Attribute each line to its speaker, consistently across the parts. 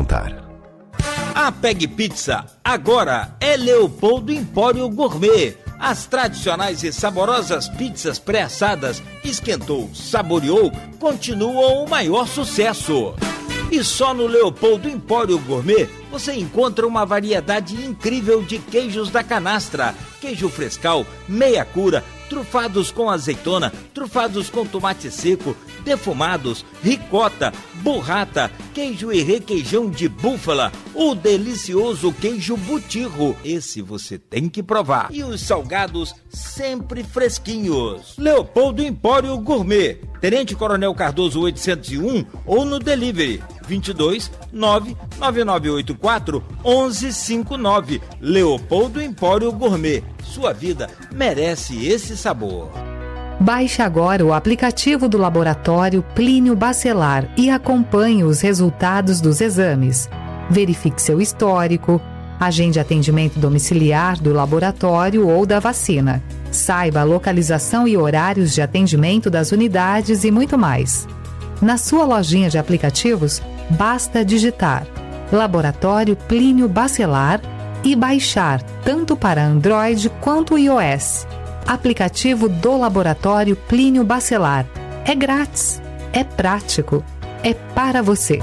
Speaker 1: contar.
Speaker 2: A Peg Pizza agora é Leopoldo Empório Gourmet. As tradicionais e saborosas pizzas pré-assadas, esquentou, saboreou, continuam o maior sucesso. E só no Leopoldo Empório Gourmet você encontra uma variedade incrível de queijos da canastra, queijo frescal, meia cura, trufados com azeitona, trufados com tomate seco, defumados, ricota, burrata, queijo e requeijão de búfala, o delicioso queijo butirro, esse você tem que provar. E os salgados sempre fresquinhos. Leopoldo Empório Gourmet, Tenente Coronel Cardoso 801 ou no delivery 22 99984 1159. Leopoldo Empório Gourmet. Sua vida merece esse sabor.
Speaker 3: Baixe agora o aplicativo do Laboratório Plínio Bacelar e acompanhe os resultados dos exames. Verifique seu histórico, agende atendimento domiciliar do laboratório ou da vacina. Saiba a localização e horários de atendimento das unidades e muito mais. Na sua lojinha de aplicativos, basta digitar Laboratório Plínio Bacelar e baixar tanto para Android quanto iOS. Aplicativo do Laboratório Plínio Bacelar. É grátis, é prático, é para você.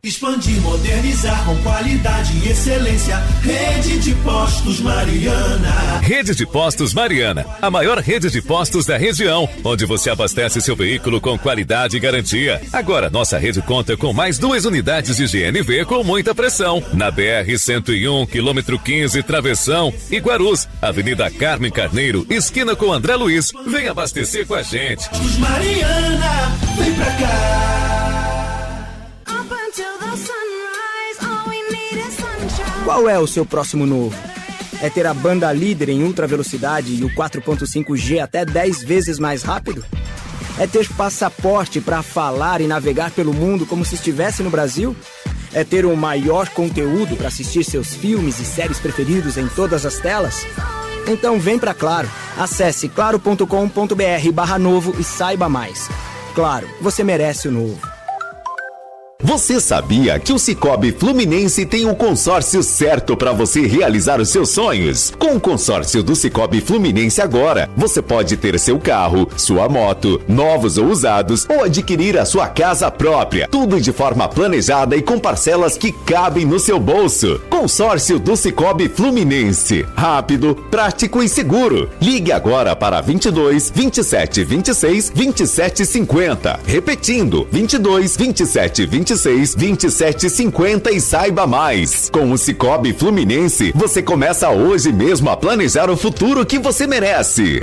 Speaker 4: Expandir, modernizar com qualidade e excelência. Rede de Postos Mariana.
Speaker 5: Rede de Postos Mariana, a maior rede de postos da região, onde você abastece seu veículo com qualidade e garantia. Agora, nossa rede conta com mais 2 unidades de GNV com muita pressão. Na BR-101, quilômetro 15, Travessão e Guarus, Avenida Carmen Carneiro, esquina com André Luiz. Vem abastecer com a gente.
Speaker 4: Postos Mariana, vem pra cá.
Speaker 6: Qual é o seu próximo novo? É ter a banda líder em ultra velocidade e o 4.5G até 10 vezes mais rápido? É ter passaporte para falar e navegar pelo mundo como se estivesse no Brasil? É ter o maior conteúdo para assistir seus filmes e séries preferidos em todas as telas? Então vem pra Claro. Acesse claro.com.br/novo e saiba mais. Claro, você merece o novo.
Speaker 1: Você sabia que o Sicoob Fluminense tem o consórcio certo para você realizar os seus sonhos? Com o consórcio do Sicoob Fluminense agora, você pode ter seu carro, sua moto, novos ou usados, ou adquirir a sua casa própria. Tudo de forma planejada e com parcelas que cabem no seu bolso. Consórcio do Sicoob Fluminense. Rápido, prático e seguro. Ligue agora para 22 27 26 27 50. Repetindo, 22 27 26 2750 e saiba mais. Com o Sicoob Fluminense, você começa hoje mesmo a planejar o futuro que você merece.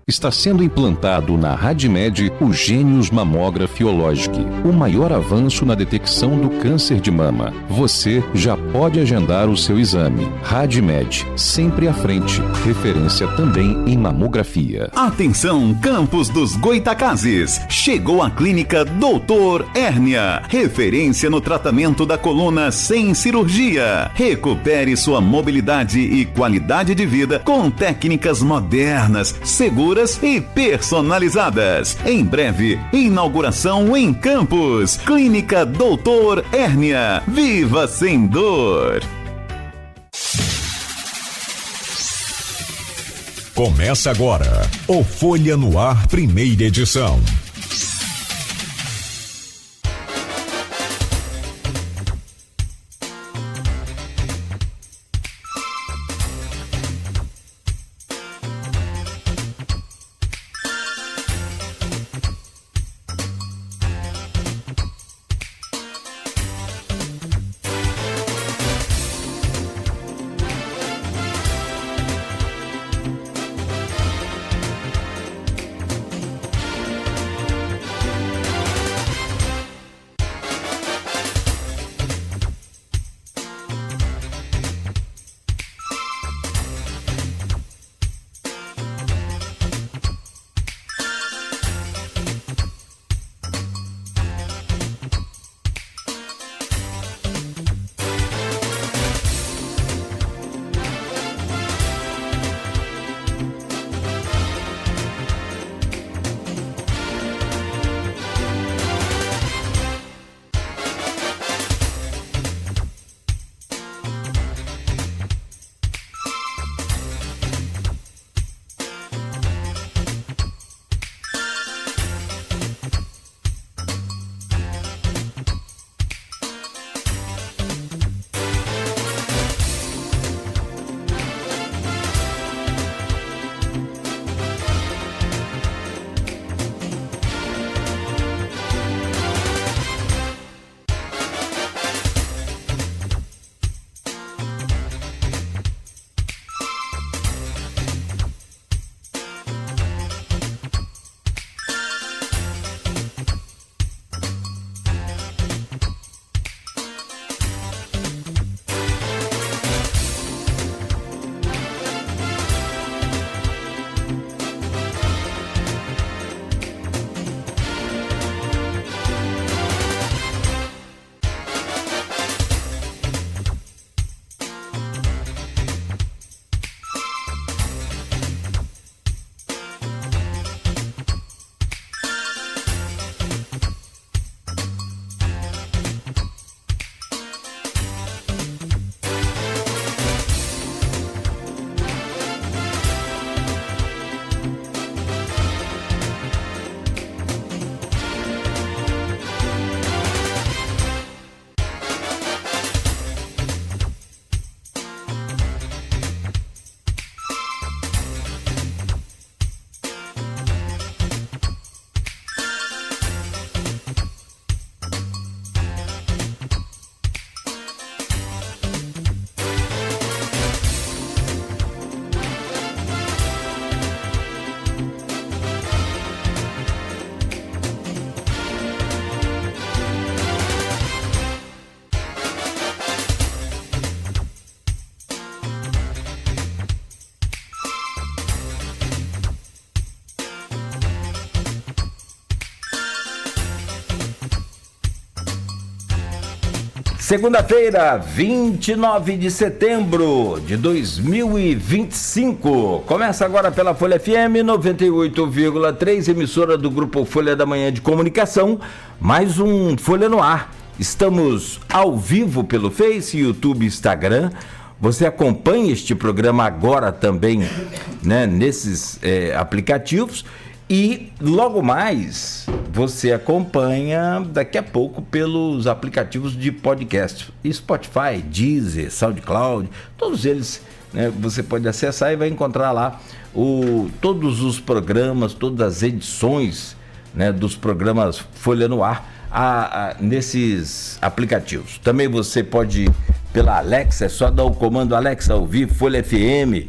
Speaker 7: Está sendo implantado na RadMed o Gênios Mammografiologic, o maior avanço na detecção do câncer de mama. Você já pode agendar o seu exame. RadMed, sempre à frente. Referência também em mamografia.
Speaker 8: Atenção, Campos dos Goitacazes. Chegou a clínica Doutor Hérnia. Referência no tratamento da coluna sem cirurgia. Recupere sua mobilidade e qualidade de vida com técnicas modernas, seguras e personalizadas. Em breve, inauguração em Campos. Clínica Doutor Hérnia. Viva sem dor.
Speaker 9: Começa agora o Folha no Ar, primeira edição.
Speaker 10: Segunda-feira, 29 de setembro de 2025. Começa agora pela Folha FM 98,3, emissora do Grupo Folha da Manhã de Comunicação. Mais um Folha no Ar. Estamos ao vivo pelo Face, YouTube, Instagram. Você acompanha este programa agora também, né, nesses aplicativos. E logo mais você acompanha daqui a pouco pelos aplicativos de podcast, Spotify, Deezer, SoundCloud, todos eles, né, você pode acessar e vai encontrar lá todos os programas, todas as edições, né, dos programas Folha no Ar nesses aplicativos. Também você pode pela Alexa, é só dar o comando Alexa ouvir Folha FM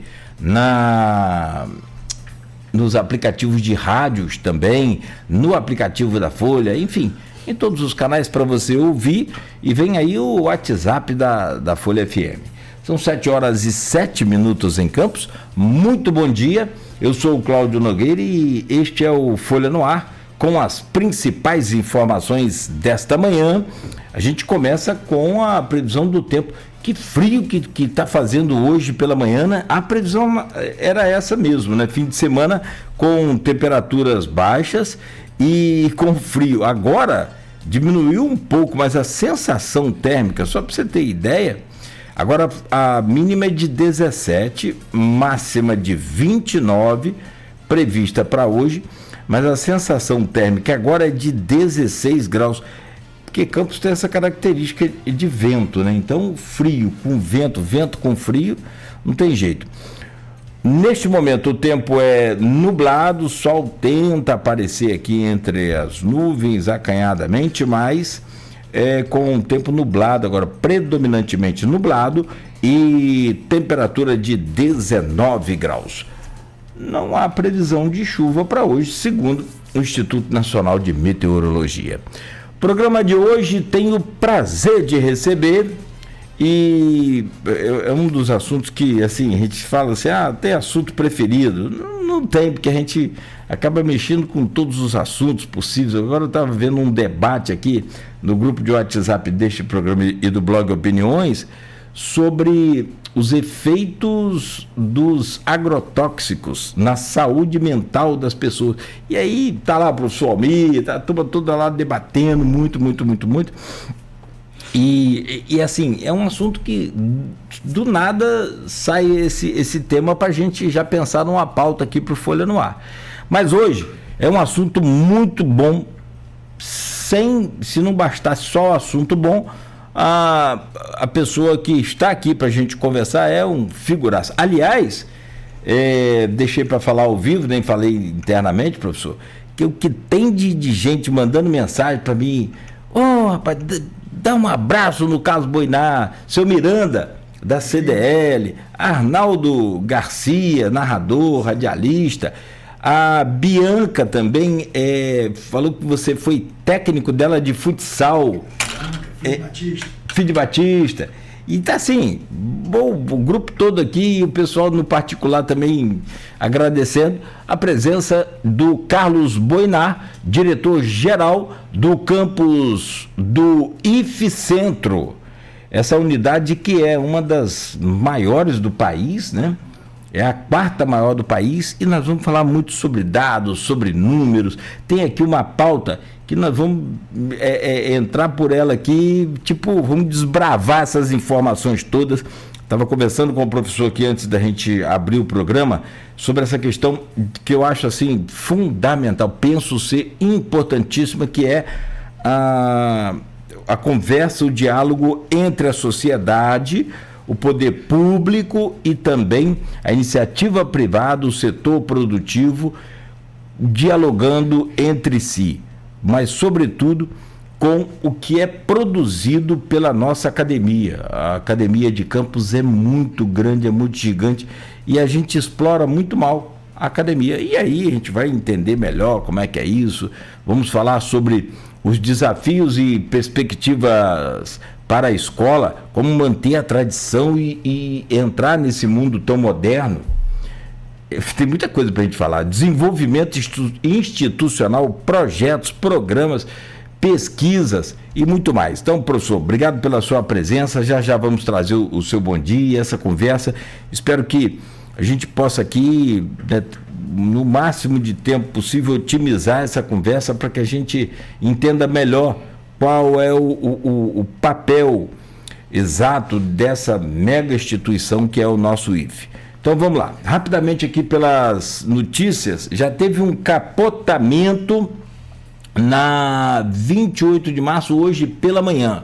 Speaker 10: nos aplicativos de rádios também, no aplicativo da Folha, enfim, em todos os canais para você ouvir. E vem aí o WhatsApp da Folha FM. São 7h07 em Campos. Muito bom dia, eu sou o Cláudio Nogueira e este é o Folha no Ar, com as principais informações desta manhã. A gente começa com a previsão do tempo. Que frio que está fazendo hoje pela manhã, né? A previsão era essa mesmo, né? Fim de semana com temperaturas baixas e com frio. Agora diminuiu um pouco, mas a sensação térmica, só para você ter ideia, agora a mínima é de 17, máxima de 29, prevista para hoje, mas a sensação térmica agora é de 16 graus. Porque Campos tem essa característica de vento, né? Então, frio com vento, vento com frio, não tem jeito. Neste momento, o tempo é nublado, o sol tenta aparecer aqui entre as nuvens acanhadamente, mas com um tempo nublado, agora predominantemente nublado, e temperatura de 19 graus. Não há previsão de chuva para hoje, segundo o Instituto Nacional de Meteorologia. Programa de hoje tem o prazer de receber, e é um dos assuntos que, assim, a gente fala assim, tem assunto preferido. Não tem, porque a gente acaba mexendo com todos os assuntos possíveis. Agora eu estava vendo um debate aqui no grupo de WhatsApp deste programa e do blog Opiniões sobre os efeitos dos agrotóxicos na saúde mental das pessoas. E aí tá lá o professor Almir, tá a turma toda lá debatendo muito. E assim, é um assunto que do nada sai esse tema para a gente já pensar numa pauta aqui pro Folha no Ar. Mas hoje é um assunto muito bom, se não bastasse só o assunto bom, a pessoa que está aqui para a gente conversar é um figuraça. Aliás, deixei para falar ao vivo, nem falei internamente, professor, que o que tem de gente mandando mensagem para mim, rapaz, dá um abraço no Carlos Boinar, seu Miranda, da CDL, Arnaldo Garcia, narrador, radialista, a Bianca também falou que você foi técnico dela de futsal. Filho de Batista. E tá assim, o grupo todo aqui, o pessoal no particular também agradecendo a presença do Carlos Boinar, diretor-geral do campus do IFCentro. Essa unidade que é uma das maiores do país, né? É a 4ª maior do país, e nós vamos falar muito sobre dados, sobre números. Tem aqui uma pauta que nós vamos entrar por ela aqui, vamos desbravar essas informações todas. Estava conversando com o professor aqui antes da gente abrir o programa sobre essa questão que eu acho assim fundamental, penso ser importantíssima, que é a conversa, o diálogo entre a sociedade, o poder público e também a iniciativa privada, o setor produtivo, dialogando entre si, mas sobretudo com o que é produzido pela nossa academia. A Academia de Campos é muito grande, é muito gigante, e a gente explora muito mal a academia. E aí a gente vai entender melhor como é que é isso. Vamos falar sobre os desafios e perspectivas para a escola, como manter a tradição e entrar nesse mundo tão moderno. Tem muita coisa para a gente falar. Desenvolvimento institucional, projetos, programas, pesquisas e muito mais. Então, professor, obrigado pela sua presença. Já vamos trazer o seu bom dia, essa conversa. Espero que a gente possa aqui, né, no máximo de tempo possível, otimizar essa conversa para que a gente entenda melhor qual é o papel exato dessa mega instituição que é o nosso IFE. Então vamos lá, rapidamente aqui pelas notícias. Já teve um capotamento na 28 de março, hoje pela manhã.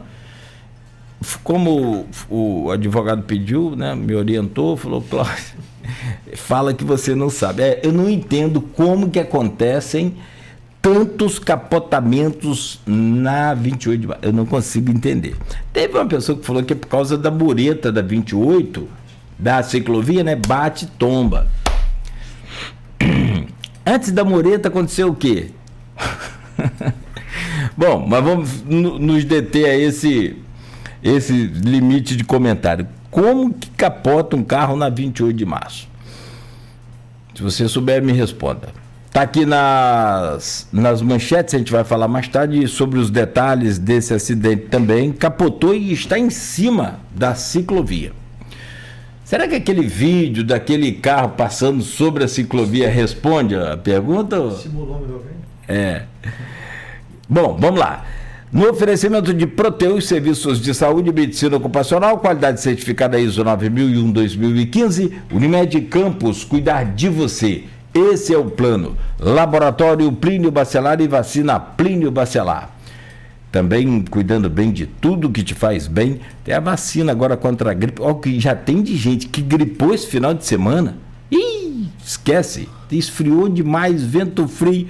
Speaker 10: Como o advogado pediu, né, me orientou, falou, Cláudio, fala que você não sabe. Eu não entendo como que acontecem tantos capotamentos na 28 de março. Eu não consigo entender. Teve uma pessoa que falou que é por causa da mureta da 28, da ciclovia, né? Bate e tomba. Antes da mureta aconteceu o quê? Bom, mas vamos nos deter a esse limite de comentário. Como que capota um carro na 28 de março? Se você souber, me responda. Está aqui nas manchetes, a gente vai falar mais tarde sobre os detalhes desse acidente também. Capotou e está em cima da ciclovia. Será que aquele vídeo daquele carro passando sobre a ciclovia responde a pergunta?
Speaker 11: Simulou meu bem?
Speaker 10: É. Bom, vamos lá. No oferecimento de Proteus, serviços de saúde e medicina ocupacional, qualidade certificada ISO 9001-2015, Unimed Campos, cuidar de você. Esse é o plano. Laboratório Plínio Bacelar e vacina Plínio Bacelar. Também cuidando bem de tudo que te faz bem. Tem a vacina agora contra a gripe. Ó, que já tem de gente que gripou esse final de semana. Ih, esquece. Esfriou demais, vento frio.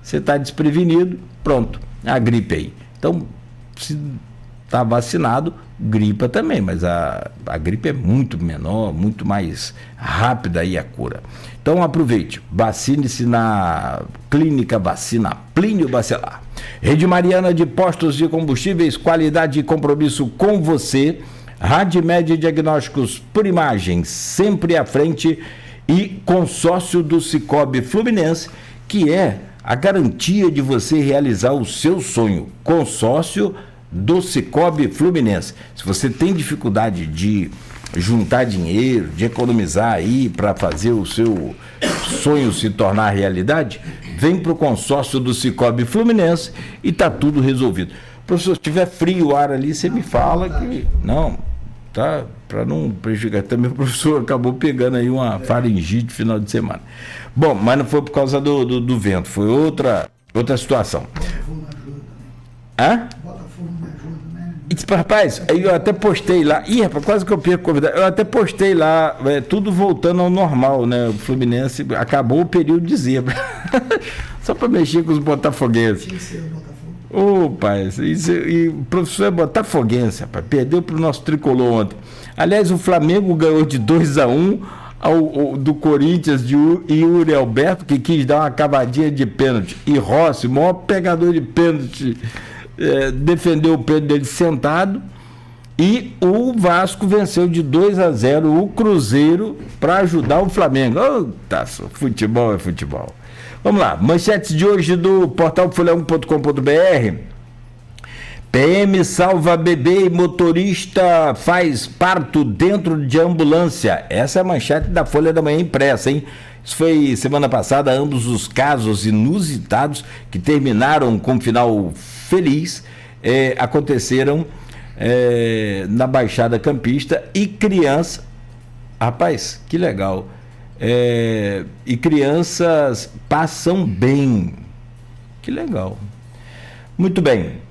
Speaker 10: Você está desprevenido, pronto. A gripe aí. Então, se está vacinado, gripa também, mas a gripe é muito menor, muito mais rápida aí a cura. Então aproveite, vacine-se na Clínica Vacina Plínio Bacelar. Rede Mariana de Postos de Combustíveis, qualidade e compromisso com você. Radmed Diagnósticos por Imagem, sempre à frente. E consórcio do Cicobi Fluminense, que é a garantia de você realizar o seu sonho. Consórcio do Cicobi Fluminense. Se você tem dificuldade de juntar dinheiro, de economizar aí para fazer o seu sonho se tornar realidade, vem para o consórcio do Cicobi Fluminense e tá tudo resolvido. Professor, se tiver frio o ar ali, você me fala que... Não, tá? Para não prejudicar. Também o professor acabou pegando aí uma faringite no final de semana. Bom, mas não foi por causa do vento, foi outra situação. Hã? Rapaz, eu até postei lá. Ih, rapaz, quase que eu perco convidado. Eu até postei lá, tudo voltando ao normal, né? O Fluminense acabou o período de zebra. Só para mexer com os botafoguenses. Ô, pai, e o professor é botafoguense, rapaz. Perdeu para o nosso tricolor ontem. Aliás, o Flamengo ganhou de 2-1 do Corinthians de Yuri Alberto, que quis dar uma cavadinha de pênalti. E Rossi, o maior pegador de pênalti, defendeu o pênalti dele sentado. E o Vasco venceu de 2-0 o Cruzeiro para ajudar o Flamengo. Futebol é futebol. Vamos lá, manchetes de hoje do portal folha1.com.br. PM salva bebê e motorista faz parto dentro de ambulância. Essa é a manchete da Folha da Manhã impressa, hein? Isso foi semana passada. Ambos os casos inusitados que terminaram com final feliz aconteceram na Baixada Campista. E criança, rapaz, que legal, e crianças passam bem, que legal. Muito bem.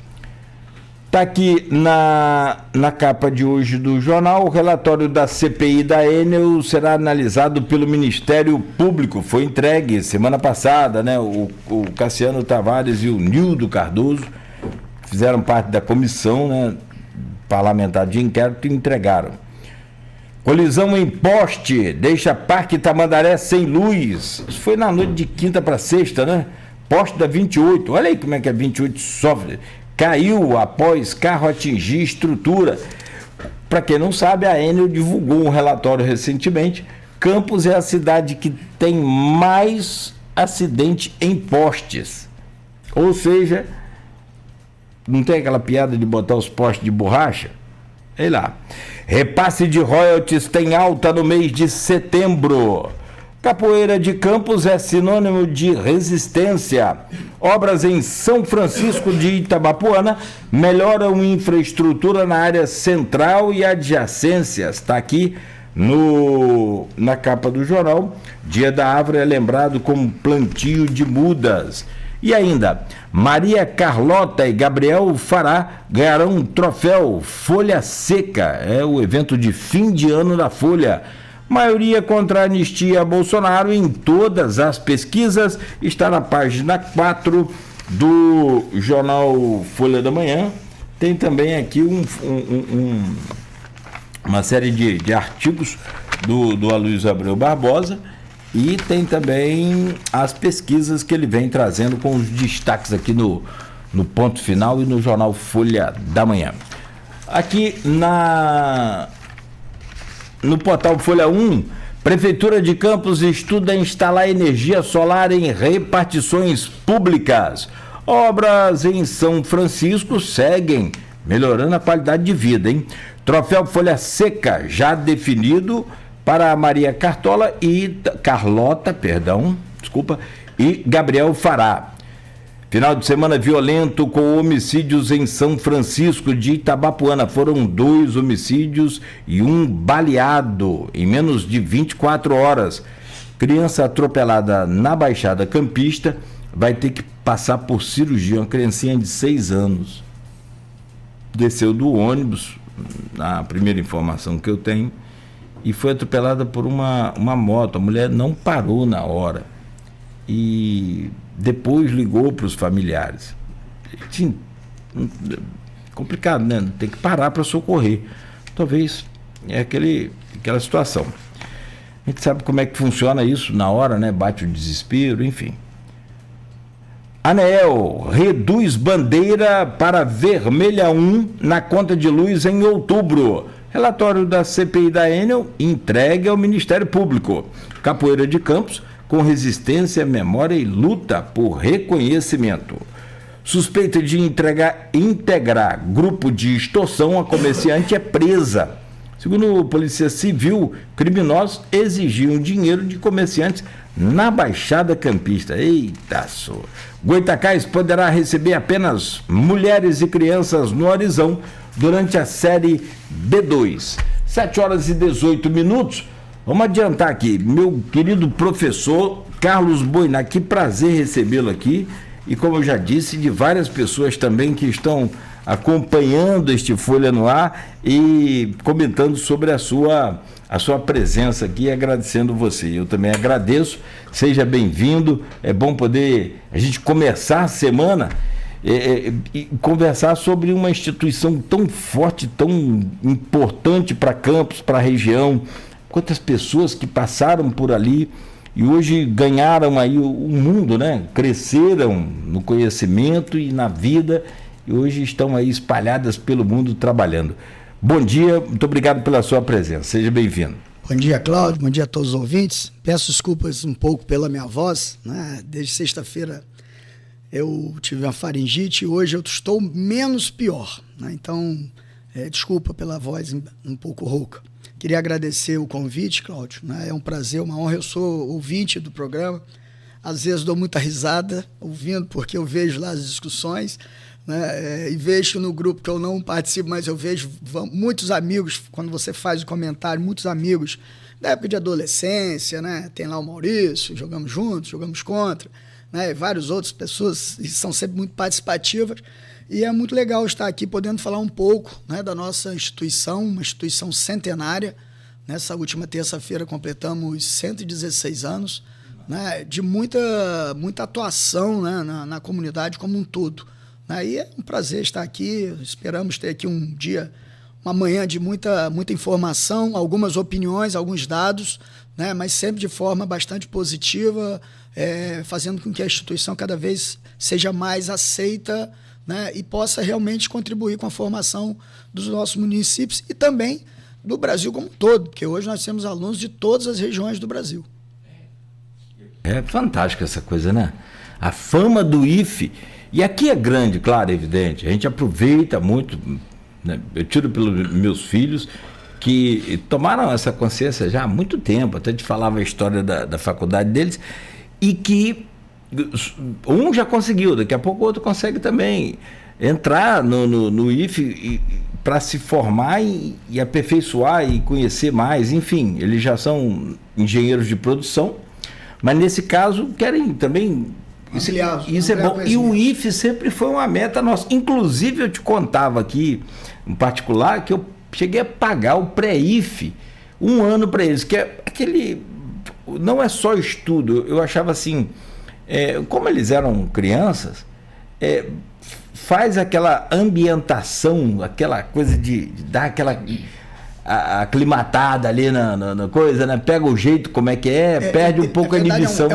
Speaker 10: Está aqui na capa de hoje do jornal: o relatório da CPI da Enel será analisado pelo Ministério Público. Foi entregue semana passada, né? O Cassiano Tavares e o Nildo Cardoso fizeram parte da comissão, né, parlamentar de inquérito e entregaram. Colisão em poste deixa Parque Tamandaré sem luz. Isso foi na noite de quinta para sexta, né? Poste da 28. Olha aí como é que a 28 sofre. Caiu após carro atingir estrutura. Para quem não sabe, a Enel divulgou um relatório recentemente. Campos é a cidade que tem mais acidente em postes. Ou seja, Não tem aquela piada de botar os postes de borracha? Sei lá. Repasse de royalties tem alta no mês de setembro. Capoeira de Campos é sinônimo de resistência. Obras em São Francisco de Itabapoana melhoram infraestrutura na área central e adjacências. Está aqui na capa do jornal. Dia da Árvore é lembrado como plantio de mudas. E ainda, Maria Carlota e Gabriel Fará ganharão um troféu Folha Seca. É o evento de fim de ano da Folha. Maioria contra a anistia Bolsonaro em todas as pesquisas. Está na página 4 do jornal Folha da Manhã. Tem também aqui uma série de artigos do Aloysio Abreu Barbosa. E tem também as pesquisas que ele vem trazendo com os destaques aqui no Ponto Final e no jornal Folha da Manhã. Aqui no portal Folha 1, Prefeitura de Campos estuda instalar energia solar em repartições públicas. Obras em São Francisco seguem melhorando a qualidade de vida, hein? Troféu Folha Seca já definido para Maria Carlota e Gabriel Fará. Final de semana violento com homicídios em São Francisco de Itabapoana. Foram 2 homicídios e 1 baleado em menos de 24 horas. Criança atropelada na Baixada Campista vai ter que passar por cirurgia. Uma criancinha de 6 anos. Desceu do ônibus, na primeira informação que eu tenho, e foi atropelada por uma moto. A mulher não parou na hora e depois ligou para os familiares. Complicado, né? Tem que parar para socorrer. Talvez é aquela situação. A gente sabe como é que funciona isso na hora, né? Bate o desespero, enfim. ANEEL reduz bandeira para vermelha 1 na conta de luz em outubro. Relatório da CPI da Enel entregue ao Ministério Público. Capoeira de Campos com resistência, memória e luta por reconhecimento. Suspeita de integrar grupo de extorsão a comerciante é presa. Segundo a Polícia Civil, criminosos exigiam dinheiro de comerciantes na Baixada Campista. Eita só! Goitacás poderá receber apenas mulheres e crianças no Horizão durante a série B2. 7h18. Vamos adiantar aqui. Meu querido professor Carlos Boinac, que prazer recebê-lo aqui. E como eu já disse, de várias pessoas também que estão acompanhando este Folha no Ar e comentando sobre a sua presença aqui, agradecendo você. Eu também agradeço, seja bem-vindo. É bom poder a gente começar a semana e conversar sobre uma instituição tão forte, tão importante para Campos, para a região. Quantas pessoas que passaram por ali e hoje ganharam aí o mundo, né? Cresceram no conhecimento e na vida e hoje estão aí espalhadas pelo mundo trabalhando. Bom dia, muito obrigado pela sua presença, seja bem-vindo.
Speaker 11: Bom dia, Cláudio, bom dia a todos os ouvintes. Peço desculpas um pouco pela minha voz, né? Desde sexta-feira eu tive uma faringite e hoje eu estou menos pior, né? Então, desculpa pela voz um pouco rouca. Queria agradecer o convite, Cláudio, né? É um prazer, uma honra. Eu sou ouvinte do programa. Às vezes dou muita risada ouvindo, porque eu vejo lá as discussões, né? E vejo no grupo que eu não participo, mas eu vejo muitos amigos, quando você faz o comentário, muitos amigos da época de adolescência, né? Tem lá o Maurício, jogamos juntos, jogamos contra, né? E várias outras pessoas e são sempre muito participativas. E é muito legal estar aqui podendo falar um pouco, né, da nossa instituição, uma instituição centenária. Nessa última terça-feira completamos 116 anos, né, de muita atuação, né, na comunidade como um todo. Né, e é um prazer estar aqui, esperamos ter aqui um dia, uma manhã de muita informação, algumas opiniões, alguns dados, né, mas sempre de forma bastante positiva, fazendo com que a instituição cada vez seja mais aceita, né, e possa realmente contribuir com a formação dos nossos municípios e também do Brasil como um todo, porque hoje nós temos alunos de todas as regiões do Brasil.
Speaker 10: É fantástica essa coisa, né? A fama do IFE E aqui é grande, claro, é evidente. A gente aproveita muito, né? Eu tiro pelos meus filhos que tomaram essa consciência já há muito tempo. Até te falava a história da faculdade deles, e que um já conseguiu, daqui a pouco o outro consegue também entrar no IFE para se formar e aperfeiçoar e conhecer mais. Enfim, eles já são engenheiros de produção, mas nesse caso querem também... Isso é bom. E o IFE sempre foi uma meta nossa. Inclusive, eu te contava aqui, em particular, que eu cheguei a pagar o pré-IFE 1 ano para eles, que é aquele... Não é só estudo, eu achava assim, como eles eram crianças, faz aquela ambientação, aquela coisa de dar aquela aclimatada ali na coisa, né? Pega o jeito como é que perde um pouco a inibição.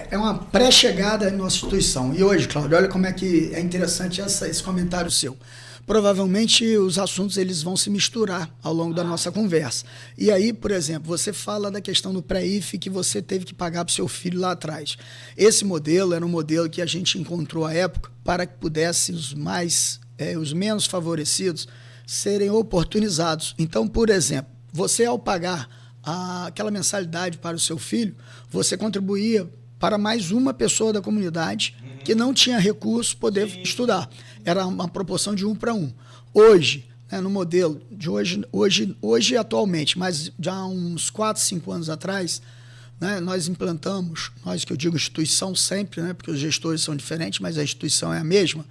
Speaker 11: É uma pré-chegada em nossa instituição. E hoje, Cláudio, olha como é que é interessante esse comentário seu. Provavelmente os assuntos eles vão se misturar ao longo da nossa conversa. E aí, por exemplo, você fala da questão do pré-IFE que você teve que pagar para o seu filho lá atrás. Esse modelo era um modelo que a gente encontrou à época para que pudesse os menos favorecidos serem oportunizados. Então, por exemplo, você ao pagar aquela mensalidade para o seu filho, você contribuía para mais uma pessoa da comunidade que não tinha recurso poder estudar. Era uma proporção de 1 para 1. Hoje, no modelo de hoje atualmente, mas já há uns 4, 5 anos atrás, né, nós implantamos, nós que eu digo instituição sempre, né, porque os gestores são diferentes, mas a instituição é a mesma,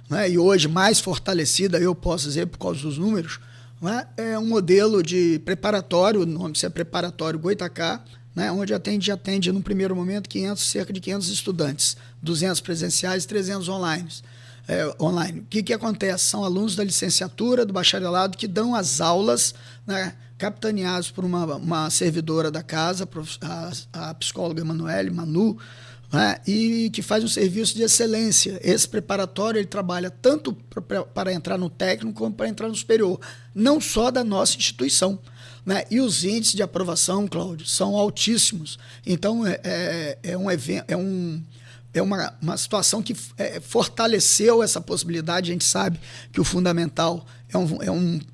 Speaker 11: né, e hoje mais fortalecida, eu posso dizer, por causa dos números, né, é um modelo de preparatório, o nome é preparatório Goitacá, né, onde atende no primeiro momento cerca de 500 estudantes, 200 presenciais e 300 online. O que acontece? São alunos da licenciatura, do bacharelado, que dão as aulas, né, capitaneados por uma servidora da casa, a psicóloga Emanuele, Manu, né, e que faz um serviço de excelência. Esse preparatório ele trabalha tanto para entrar no técnico como para entrar no superior, não só da nossa instituição. Né? E os índices de aprovação, Cláudio, são altíssimos. Então, é uma situação que fortaleceu essa possibilidade. A gente sabe que o fundamental é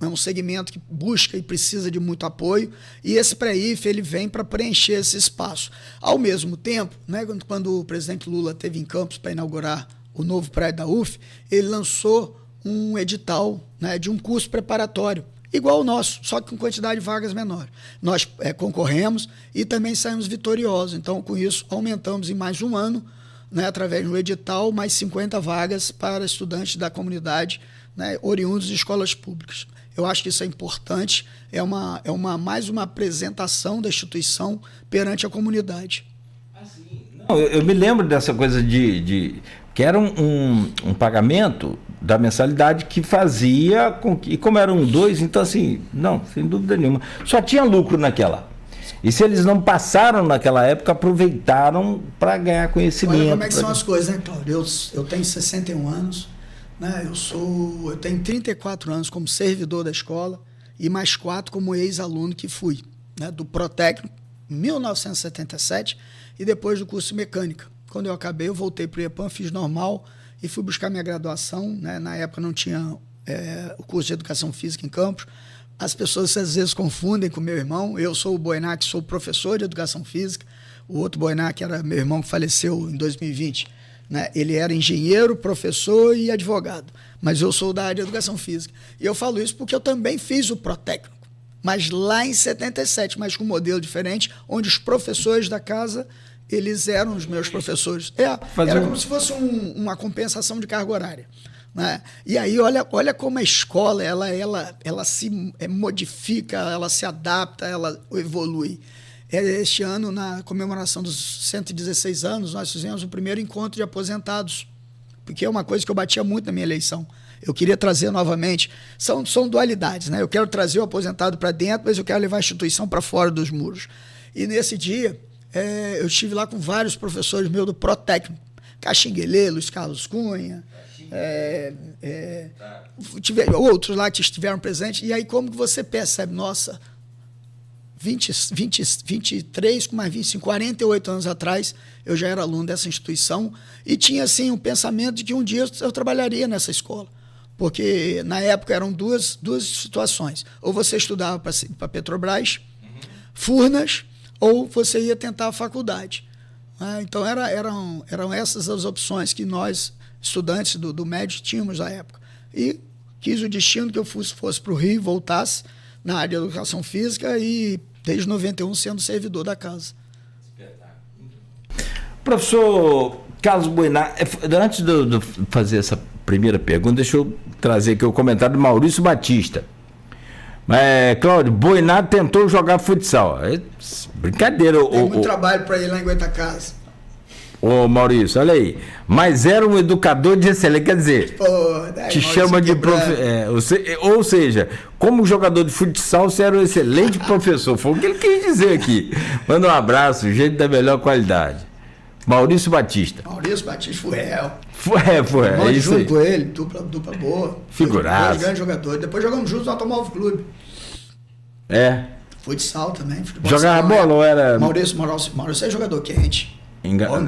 Speaker 11: um segmento que busca e precisa de muito apoio, e esse pré-IFE ele vem para preencher esse espaço. Ao mesmo tempo, né, quando o presidente Lula esteve em Campos para inaugurar o novo prédio da UF, ele lançou um edital, né, de um curso preparatório, igual o nosso, só que com quantidade de vagas menor. Nós concorremos e também saímos vitoriosos. Então, com isso, aumentamos em mais 1 ano, né, através do edital, mais 50 vagas para estudantes da comunidade, né, oriundos de escolas públicas. Eu acho que isso é importante, mais uma apresentação da instituição perante a comunidade.
Speaker 10: Eu me lembro dessa coisa que era um pagamento da mensalidade que fazia com que, e como eram 2, então assim, não, sem dúvida nenhuma, só tinha lucro naquela. E se eles não passaram naquela época, aproveitaram para ganhar conhecimento.
Speaker 11: Olha como é que são as coisas, né, Cláudio? Eu tenho 61 anos, né? Eu tenho 34 anos como servidor da escola e mais 4 como ex-aluno que fui, né, do Protécnico, em 1977, e depois do curso de mecânica. Quando eu acabei, eu voltei para o IEPAM, fiz normal e fui buscar minha graduação, né? Na época não tinha o curso de Educação Física em Campos. As pessoas às vezes confundem com meu irmão. Eu sou o Boinac, sou professor de Educação Física. O outro Boinac era meu irmão que faleceu em 2020. Né? Ele era engenheiro, professor e advogado. Mas eu sou da área de Educação Física. E eu falo isso porque eu também fiz o Protécnico. Mas lá em 77, mas com um modelo diferente, onde os professores da casa, eles eram os meus professores. Era como se fosse uma compensação de carga horária. Né? E aí, olha como a escola ela se modifica, ela se adapta, ela evolui. Este ano, na comemoração dos 116 anos, nós fizemos o primeiro encontro de aposentados, porque é uma coisa que eu batia muito na minha eleição. Eu queria trazer novamente, são dualidades, né? Eu quero trazer o aposentado para dentro, mas eu quero levar a instituição para fora dos muros. E nesse dia, eu estive lá com vários professores meus do Protécnico, Caxinguelê, Luiz Carlos Cunha, outros lá que estiveram presentes. E aí como que você percebe, nossa, 23, com mais 25, 48 anos atrás, eu já era aluno dessa instituição e tinha, assim, um pensamento de que um dia eu trabalharia nessa escola. Porque, na época, eram duas situações. Ou você estudava para Petrobras, Furnas, ou você ia tentar a faculdade. Então, eram essas as opções que nós, estudantes do médio, tínhamos na época. E quis o destino que eu fosse para o Rio, voltasse na área de educação física e, desde 91, sendo servidor da casa.
Speaker 10: Professor Carlos Boinar, antes de fazer essa primeira pergunta, deixa eu trazer aqui o comentário do Maurício Batista. Cláudio, Boinar tentou jogar futsal. Brincadeira.
Speaker 11: Tem muito trabalho para ir lá em Goitacazes.
Speaker 10: Ô Maurício, olha aí. Mas era um educador de excelência, quer dizer, te chama de ou seja, como jogador de futsal, você era um excelente professor. Foi o que ele quis dizer aqui. Manda um abraço, gente da melhor qualidade. Maurício Batista.
Speaker 11: Furel.
Speaker 10: É isso aí.
Speaker 11: Com ele, dupla boa.
Speaker 10: Figuraço.
Speaker 11: Dois grandes jogadores. Depois jogamos juntos no Automóvel Clube. Futsal também.
Speaker 10: Jogava bola ou era...
Speaker 11: Maurício é jogador quente.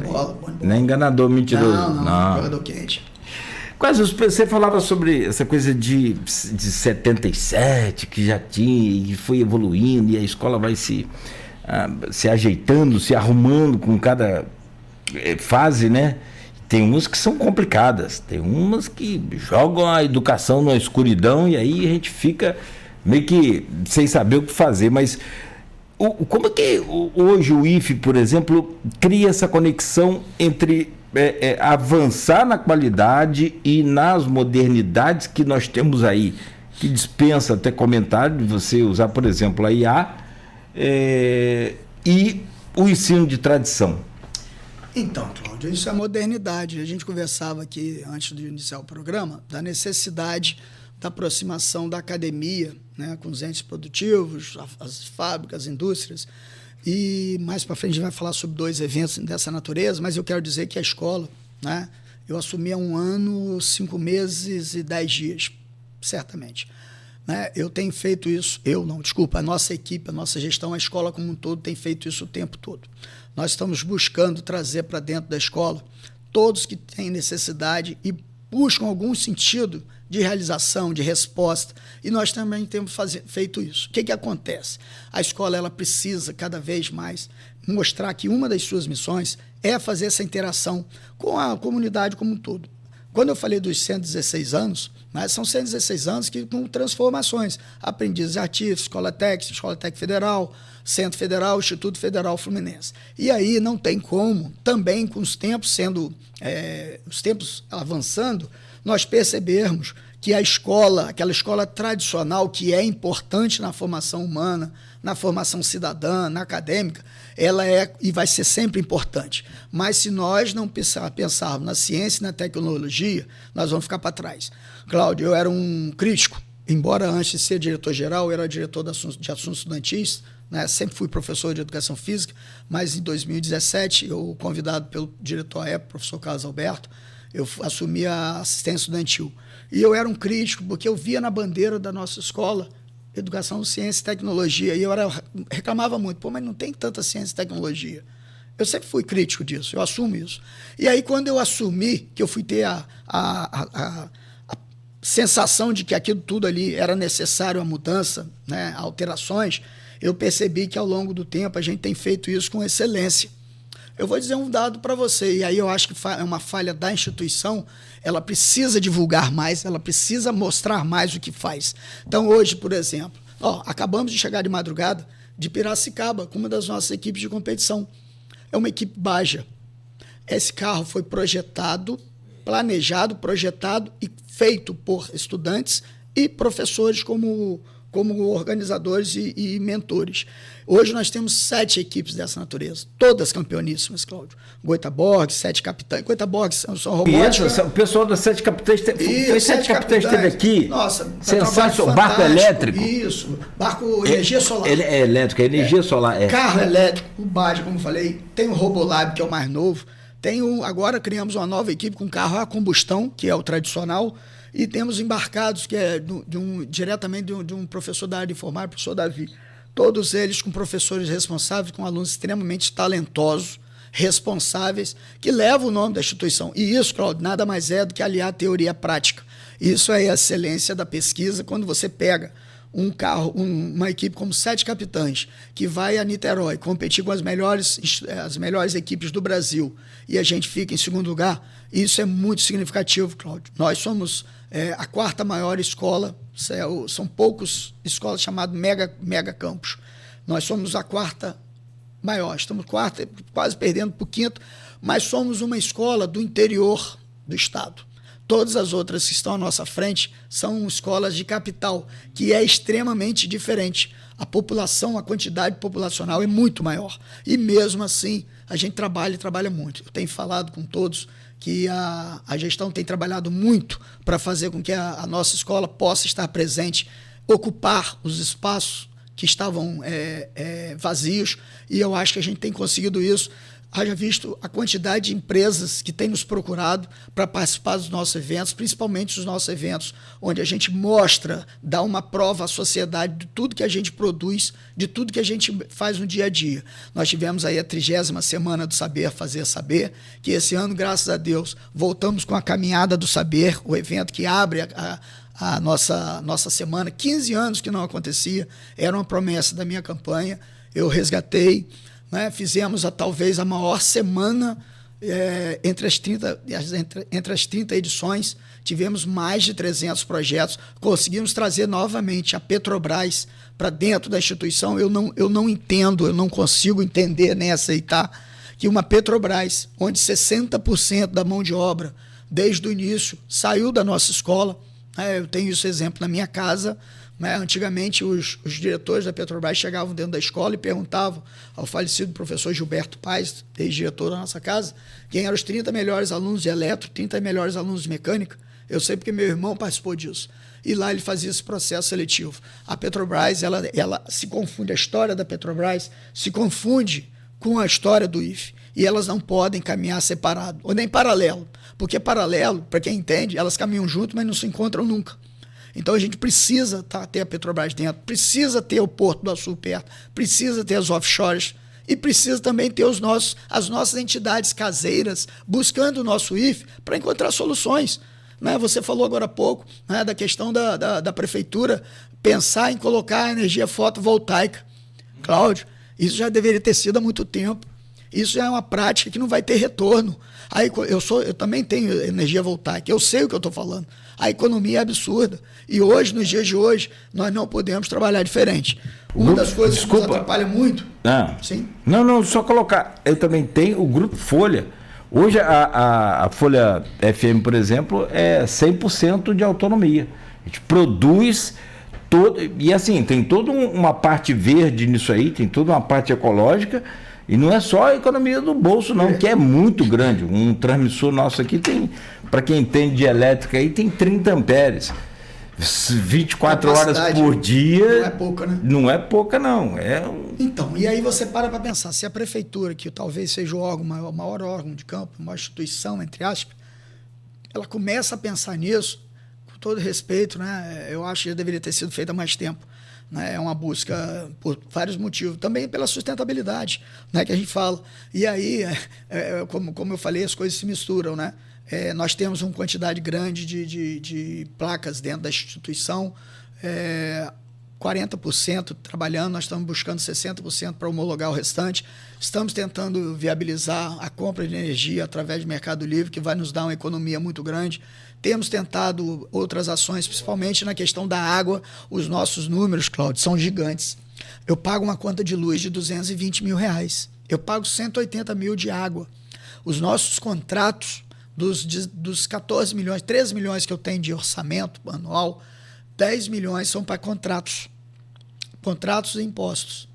Speaker 11: Bola.
Speaker 10: Não é enganador, mentiroso.
Speaker 11: Não, jogador quente.
Speaker 10: Quase você falava sobre essa coisa de 77, que já tinha, e foi evoluindo, e a escola vai se ajeitando, se arrumando com cada fase, né? Tem umas que são complicadas, tem umas que jogam a educação na escuridão e aí a gente fica meio que sem saber o que fazer, mas como é que hoje o IFE, por exemplo, cria essa conexão entre avançar na qualidade e nas modernidades que nós temos aí, que dispensa até comentário de você usar, por exemplo, a IA e o ensino de tradição?
Speaker 11: Então, Cláudio, isso é modernidade. A gente conversava aqui, antes de iniciar o programa, da necessidade da aproximação da academia, né, com os entes produtivos, as fábricas, as indústrias. E mais para frente a gente vai falar sobre 2 eventos dessa natureza, mas eu quero dizer que a escola, né, eu assumi há 1 ano, 5 meses e 10 dias, certamente. Né? Eu tenho feito isso, a nossa equipe, a nossa gestão, a escola como um todo tem feito isso o tempo todo. Nós estamos buscando trazer para dentro da escola todos que têm necessidade e buscam algum sentido de realização, de resposta, e nós também temos feito isso. O que acontece? A escola ela precisa cada vez mais mostrar que uma das suas missões é fazer essa interação com a comunidade como um todo. Quando eu falei dos 116 anos, né, são 116 anos com transformações. Aprendizes artísticos, Escola Técnica Federal, Centro Federal, Instituto Federal Fluminense. E aí não tem como, também com os tempos os tempos avançando, nós percebermos que aquela escola tradicional que é importante na formação humana, na formação cidadã, na acadêmica, ela é e vai ser sempre importante. Mas se nós não pensarmos na ciência e na tecnologia, nós vamos ficar para trás. Cláudio, eu era um crítico, embora antes de ser diretor-geral, eu era diretor de assuntos estudantis, né? Sempre fui professor de educação física, mas em 2017, eu, convidado pelo diretor à época, professor Carlos Alberto, eu assumi a assistência estudantil. E eu era um crítico, porque eu via na bandeira da nossa escola educação, ciência e tecnologia. E eu reclamava muito, mas não tem tanta ciência e tecnologia. Eu sempre fui crítico disso, eu assumo isso. E aí, quando eu assumi, que eu fui ter a sensação de que aquilo tudo ali era necessário, a mudança, né, alterações, eu percebi que ao longo do tempo a gente tem feito isso com excelência. Eu vou dizer um dado para você, e aí eu acho que é uma falha da instituição, ela precisa divulgar mais, ela precisa mostrar mais o que faz. Então, hoje, por exemplo, acabamos de chegar de madrugada de Piracicaba, com uma das nossas equipes de competição. É uma equipe Baja. Esse carro foi planejado e feito por estudantes e professores como organizadores e mentores. Hoje nós temos 7 equipes dessa natureza, todas campeoníssimas, Cláudio. Goitaborg, 7 capitães. Goitaborg são robótica.
Speaker 10: O pessoal das 7 capitães, foi 7 capitães esteve aqui.
Speaker 11: Nossa,
Speaker 10: sensacional. Barco elétrico.
Speaker 11: Isso, barco energia solar.
Speaker 10: É elétrico, é energia solar.
Speaker 11: Carro elétrico, o Baja, como falei. Tem o Robolab, que é o mais novo. Agora criamos uma nova equipe com carro a combustão, que é o tradicional. E temos embarcados, que é diretamente de um professor da área de informática, professor Davi. todos eles com professores responsáveis, com alunos extremamente talentosos, responsáveis, que levam o nome da instituição. E isso, Cláudio, nada mais é do que aliar a teoria à prática. Isso é a excelência da pesquisa, quando você pega um carro, uma equipe como 7 capitães, que vai a Niterói competir com as melhores equipes do Brasil, e a gente fica em segundo lugar, isso é muito significativo, Cláudio. Nós somos a 4ª maior escola, são poucas escolas chamadas mega campus. Nós somos a 4ª maior, estamos quase perdendo para o 5º, mas somos uma escola do interior do estado. Todas as outras que estão à nossa frente são escolas de capital, que é extremamente diferente. A população, a quantidade populacional é muito maior. E mesmo assim, a gente trabalha muito. Eu tenho falado com todos que a gestão tem trabalhado muito para fazer com que a nossa escola possa estar presente, ocupar os espaços que estavam vazios, e eu acho que a gente tem conseguido isso. Haja visto a quantidade de empresas que têm nos procurado para participar dos nossos eventos, principalmente os nossos eventos, onde a gente mostra, dá uma prova à sociedade de tudo que a gente produz, de tudo que a gente faz no dia a dia. Nós tivemos aí a 30ª Semana do Saber Fazer Saber, que esse ano, graças a Deus, voltamos com a Caminhada do Saber, o evento que abre a nossa semana. 15 anos que não acontecia, era uma promessa da minha campanha, eu resgatei. Fizemos talvez a maior semana entre as 30 edições, tivemos mais de 300 projetos, conseguimos trazer novamente a Petrobras para dentro da instituição. Eu não entendo, eu não consigo entender nem aceitar que uma Petrobras, onde 60% da mão de obra, desde o início, saiu da nossa escola. Eu tenho esse exemplo na minha casa. Antigamente, os diretores da Petrobras chegavam dentro da escola e perguntavam ao falecido professor Gilberto Paes, ex-diretor da nossa casa, quem eram os 30 melhores alunos de eletro, 30 melhores alunos de mecânica. Eu sei porque meu irmão participou disso. E lá ele fazia esse processo seletivo. A Petrobras, ela se confunde, a história da Petrobras se confunde com a história do IFE. E elas não podem caminhar separado, ou nem paralelo. Porque paralelo, para quem entende, elas caminham junto, mas não se encontram nunca. Então a gente precisa ter a Petrobras dentro, precisa ter o Porto do Açul perto, precisa ter as offshores e precisa também ter as nossas entidades caseiras buscando o nosso IFE para encontrar soluções. Você falou agora há pouco da questão da prefeitura pensar em colocar energia fotovoltaica. Cláudio, isso já deveria ter sido há muito tempo. Isso já é uma prática que não vai ter retorno. Eu também tenho energia voltaica, eu sei o que eu estou falando. A economia é absurda. E hoje, nos dias de hoje, nós não podemos trabalhar diferente. Uma das coisas que nos atrapalha muito...
Speaker 10: Sim? Não, só colocar. Eu também tenho o Grupo Folha. Hoje, a Folha FM, por exemplo, é 100% de autonomia. A gente produz... E assim, tem toda uma parte verde nisso aí, tem toda uma parte ecológica... E não é só a economia do bolso, não, que é muito grande. Um transmissor nosso aqui tem, para quem entende de elétrica, aí tem 30 amperes. 24 horas por dia.
Speaker 11: Não é pouca, né?
Speaker 10: Não é pouca, não.
Speaker 11: Então, e aí você para pensar, se a prefeitura, que talvez seja o maior órgão de campo, uma instituição, entre aspas, ela começa a pensar nisso, com todo respeito, eu acho que já deveria ter sido feita há mais tempo. É uma busca por vários motivos, também pela sustentabilidade, que a gente fala. E aí, como eu falei, as coisas se misturam. Nós temos uma quantidade grande de placas dentro da instituição, 40% trabalhando, nós estamos buscando 60% para homologar o restante. Estamos tentando viabilizar a compra de energia através do Mercado Livre, que vai nos dar uma economia muito grande. Temos tentado outras ações, principalmente na questão da água. Os nossos números, Cláudio, são gigantes. Eu pago uma conta de luz de R$220 mil. Eu pago 180 mil de água. Os nossos contratos, dos 14 milhões, 13 milhões que eu tenho de orçamento anual, 10 milhões são para contratos e impostos.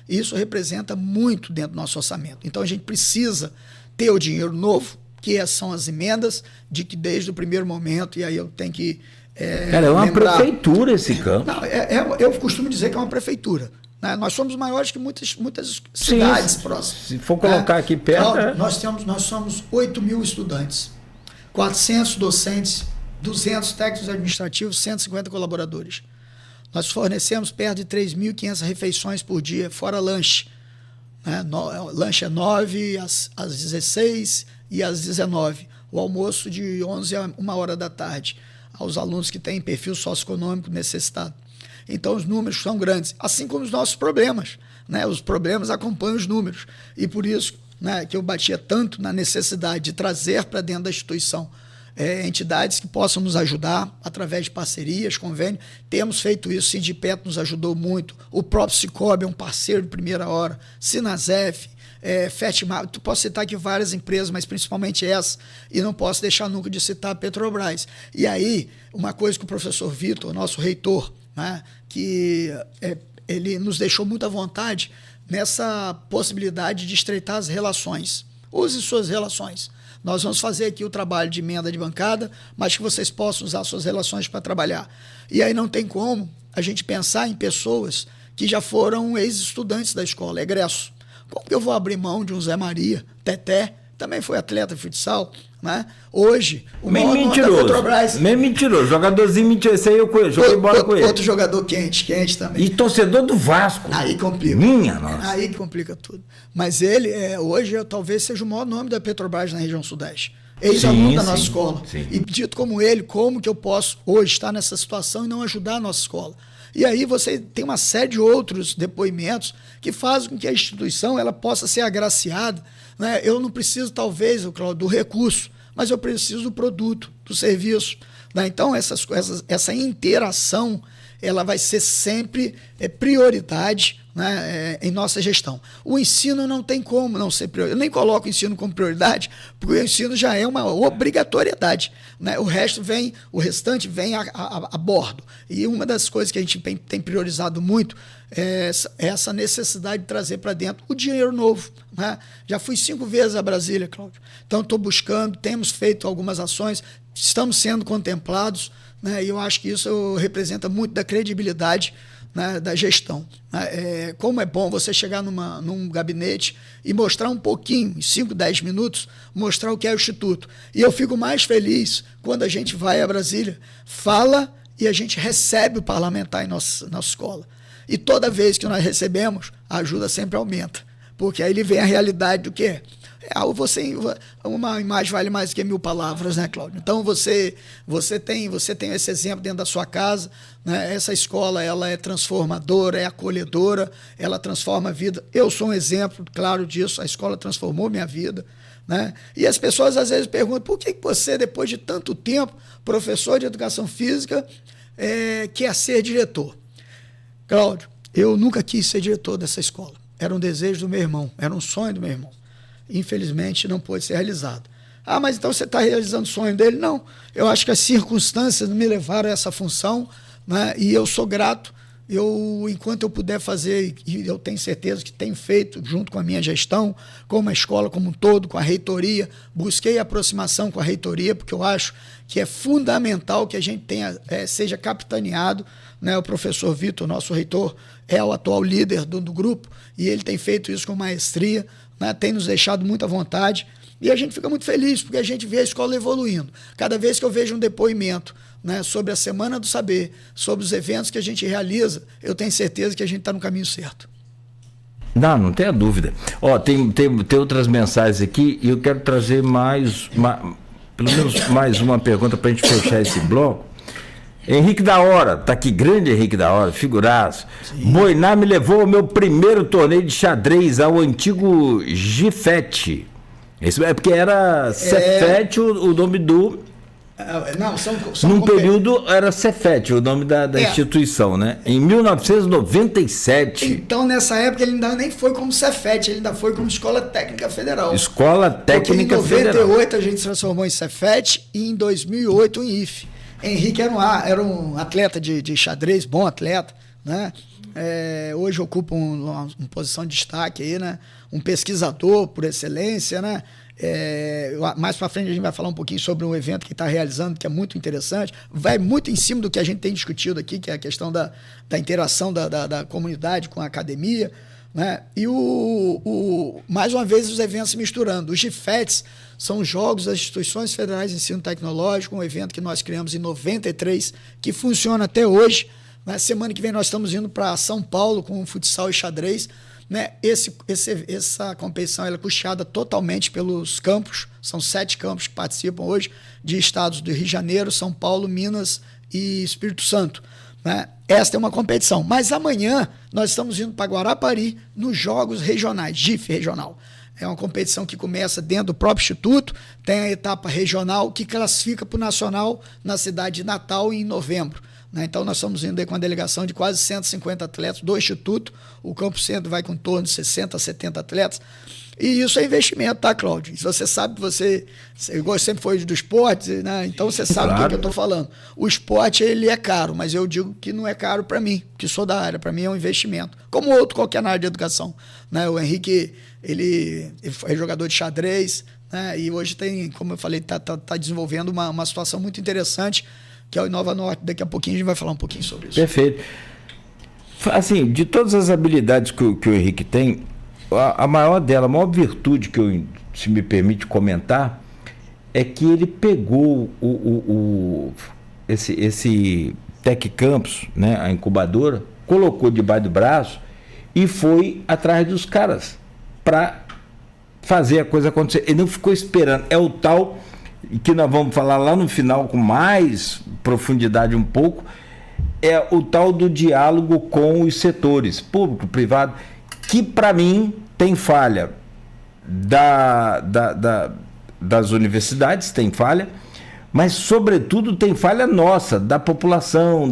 Speaker 11: Isso representa muito dentro do nosso orçamento. Então a gente precisa ter o dinheiro novo, que são as emendas, de que desde o primeiro momento, e aí eu tenho que
Speaker 10: Cara, é uma prefeitura esse campo.
Speaker 11: Não, eu costumo dizer que é uma prefeitura. Nós somos maiores que muitas cidades próximas.
Speaker 10: Se for colocar aqui perto...
Speaker 11: Nós somos 8 mil estudantes, 400 docentes, 200 técnicos administrativos, 150 colaboradores. Nós fornecemos perto de 3.500 refeições por dia, fora lanche. Lanche é 9 às 16 e às 19. O almoço de 11 a 1h da tarde, aos alunos que têm perfil socioeconômico necessitado. Então, os números são grandes, assim como os nossos problemas. Os problemas acompanham os números. E por isso que eu batia tanto na necessidade de trazer para dentro da instituição entidades que possam nos ajudar através de parcerias, convênios. Temos feito isso, o Sindipet nos ajudou muito, o próprio Cicobi é um parceiro de primeira hora, Sinasef, FETMAR, posso citar aqui várias empresas, mas principalmente essa, e não posso deixar nunca de citar a Petrobras. E aí, uma coisa que o professor Vitor, nosso reitor, que ele nos deixou muita vontade nessa possibilidade de estreitar as relações. Use suas relações. Nós vamos fazer aqui o trabalho de emenda de bancada, mas que vocês possam usar suas relações para trabalhar. E aí não tem como a gente pensar em pessoas que já foram ex-estudantes da escola, egresso. Como que eu vou abrir mão de um Zé Maria, Teté, também foi atleta de futsal, Hoje, o maior nome da Petrobras...
Speaker 10: Meio mentiroso, jogadorzinho mentiroso, esse aí eu conheço, joguei bola com ele.
Speaker 11: Outro jogador quente também.
Speaker 10: E torcedor do Vasco.
Speaker 11: Aí complica.
Speaker 10: Minha nossa.
Speaker 11: Aí complica tudo. Mas ele, hoje, talvez seja o maior nome da Petrobras na região sudeste. Ex-aluno da nossa escola.
Speaker 10: Sim.
Speaker 11: E dito como ele, como que eu posso hoje estar nessa situação e não ajudar a nossa escola? E aí você tem uma série de outros depoimentos que fazem com que a instituição ela possa ser agraciada. Eu não preciso, talvez, do recurso, mas eu preciso do produto, do serviço. Então, essa interação ela vai ser sempre prioridade em nossa gestão. O ensino não tem como não ser prioridade. Eu nem coloco o ensino como prioridade, porque o ensino já é uma obrigatoriedade. O restante vem a bordo. E uma das coisas que a gente tem priorizado muito é essa necessidade de trazer para dentro o dinheiro novo. Já fui 5 vezes a Brasília, Cláudio. Então, estou buscando, temos feito algumas ações, estamos sendo contemplados, e eu acho que isso representa muito da credibilidade da gestão. Como é bom você chegar num gabinete e mostrar um pouquinho, em 5, 10 minutos, mostrar o que é o Instituto. E eu fico mais feliz quando a gente vai a Brasília, fala e a gente recebe o parlamentar em nossa escola. E toda vez que nós recebemos, a ajuda sempre aumenta, porque aí ele vem a realidade do que é. Uma imagem vale mais do que 1000 palavras, Cláudio? Então, você tem esse exemplo dentro da sua casa, Essa escola, ela é transformadora, é acolhedora, ela transforma a vida. Eu sou um exemplo, claro, disso, a escola transformou minha vida, E as pessoas, às vezes, perguntam, por que você, depois de tanto tempo, professor de educação física, quer ser diretor? Cláudio, eu nunca quis ser diretor dessa escola. Era um desejo do meu irmão, era um sonho do meu irmão. Infelizmente, não pôde ser realizado. Mas então você está realizando o sonho dele? Não. Eu acho que as circunstâncias me levaram a essa função, e eu sou grato. Enquanto eu puder fazer, e eu tenho certeza que tenho feito, junto com a minha gestão, com a escola como um todo, com a reitoria, busquei aproximação com a reitoria, porque eu acho que é fundamental que a gente seja capitaneado. O professor Vitor, nosso reitor, é o atual líder do grupo, e ele tem feito isso com maestria, tem nos deixado muita vontade, e a gente fica muito feliz, porque a gente vê a escola evoluindo. Cada vez que eu vejo um depoimento sobre a Semana do Saber, sobre os eventos que a gente realiza, eu tenho certeza que a gente está no caminho certo.
Speaker 10: Não tenha dúvida. Tem outras mensagens aqui, e eu quero trazer pelo menos mais uma pergunta para a gente fechar esse bloco. Henrique da Hora, tá aqui, grande Henrique da Hora, figuraço. Moiná me levou ao meu primeiro torneio de xadrez, ao antigo Gifete. Isso é porque era Cefete o nome do... Num período era Cefete, o nome da instituição, Em 1997.
Speaker 11: Então, nessa época, ele ainda nem foi como Cefete, ele ainda foi como Escola Técnica Federal.
Speaker 10: Escola Técnica Federal.
Speaker 11: Em 98 a gente se transformou em Cefete e em 2008 em IFE. Henrique era um atleta de xadrez, bom atleta, hoje ocupa uma posição de destaque aí, um pesquisador por excelência, mais para frente a gente vai falar um pouquinho sobre um evento que está realizando, que é muito interessante, vai muito em cima do que a gente tem discutido aqui, que é a questão da interação da comunidade com a academia, E mais uma vez os eventos se misturando. Os GIFETs são jogos das instituições federais de ensino tecnológico, um evento que nós criamos em 93, que funciona até hoje, Na semana que vem nós estamos indo para São Paulo com futsal e xadrez. Né? Essa competição ela é custeada totalmente pelos campos. São 7 campos que participam hoje de estados do Rio de Janeiro, São Paulo, Minas e Espírito Santo. Né? Esta é uma competição. Mas amanhã nós estamos indo para Guarapari nos Jogos Regionais, GIF Regional. É uma competição que começa dentro do próprio Instituto, tem a etapa regional que classifica para o Nacional na cidade de Natal em novembro. Né? Então nós estamos indo aí com uma delegação de quase 150 atletas do Instituto, o Campo Centro vai com em torno de 60 a 70 atletas. E isso é investimento, tá, Cláudio? Você sabe que você sempre foi do esporte, né? Então você sabe do que eu estou falando. O esporte, ele é caro, mas eu digo que não é caro para mim, que sou da área. Para mim é um investimento, como outro qualquer na área de educação. Né? O Henrique, ele foi jogador de xadrez, né? E hoje tem, como eu falei, tá desenvolvendo uma situação muito interessante, que é o Inova Norte. Daqui a pouquinho a gente vai falar um pouquinho sobre isso.
Speaker 10: Perfeito. Assim, de todas as habilidades que o Henrique tem, a maior dela, a maior virtude que eu, se me permite comentar, é que ele pegou esse Tec Campus, né, a incubadora, colocou debaixo do braço e foi atrás dos caras para fazer a coisa acontecer. Ele não ficou esperando. É o tal que nós vamos falar lá no final com mais profundidade um pouco, é o tal do diálogo com os setores, público, privado, que para mim tem falha das universidades, tem falha, mas sobretudo tem falha nossa, da população,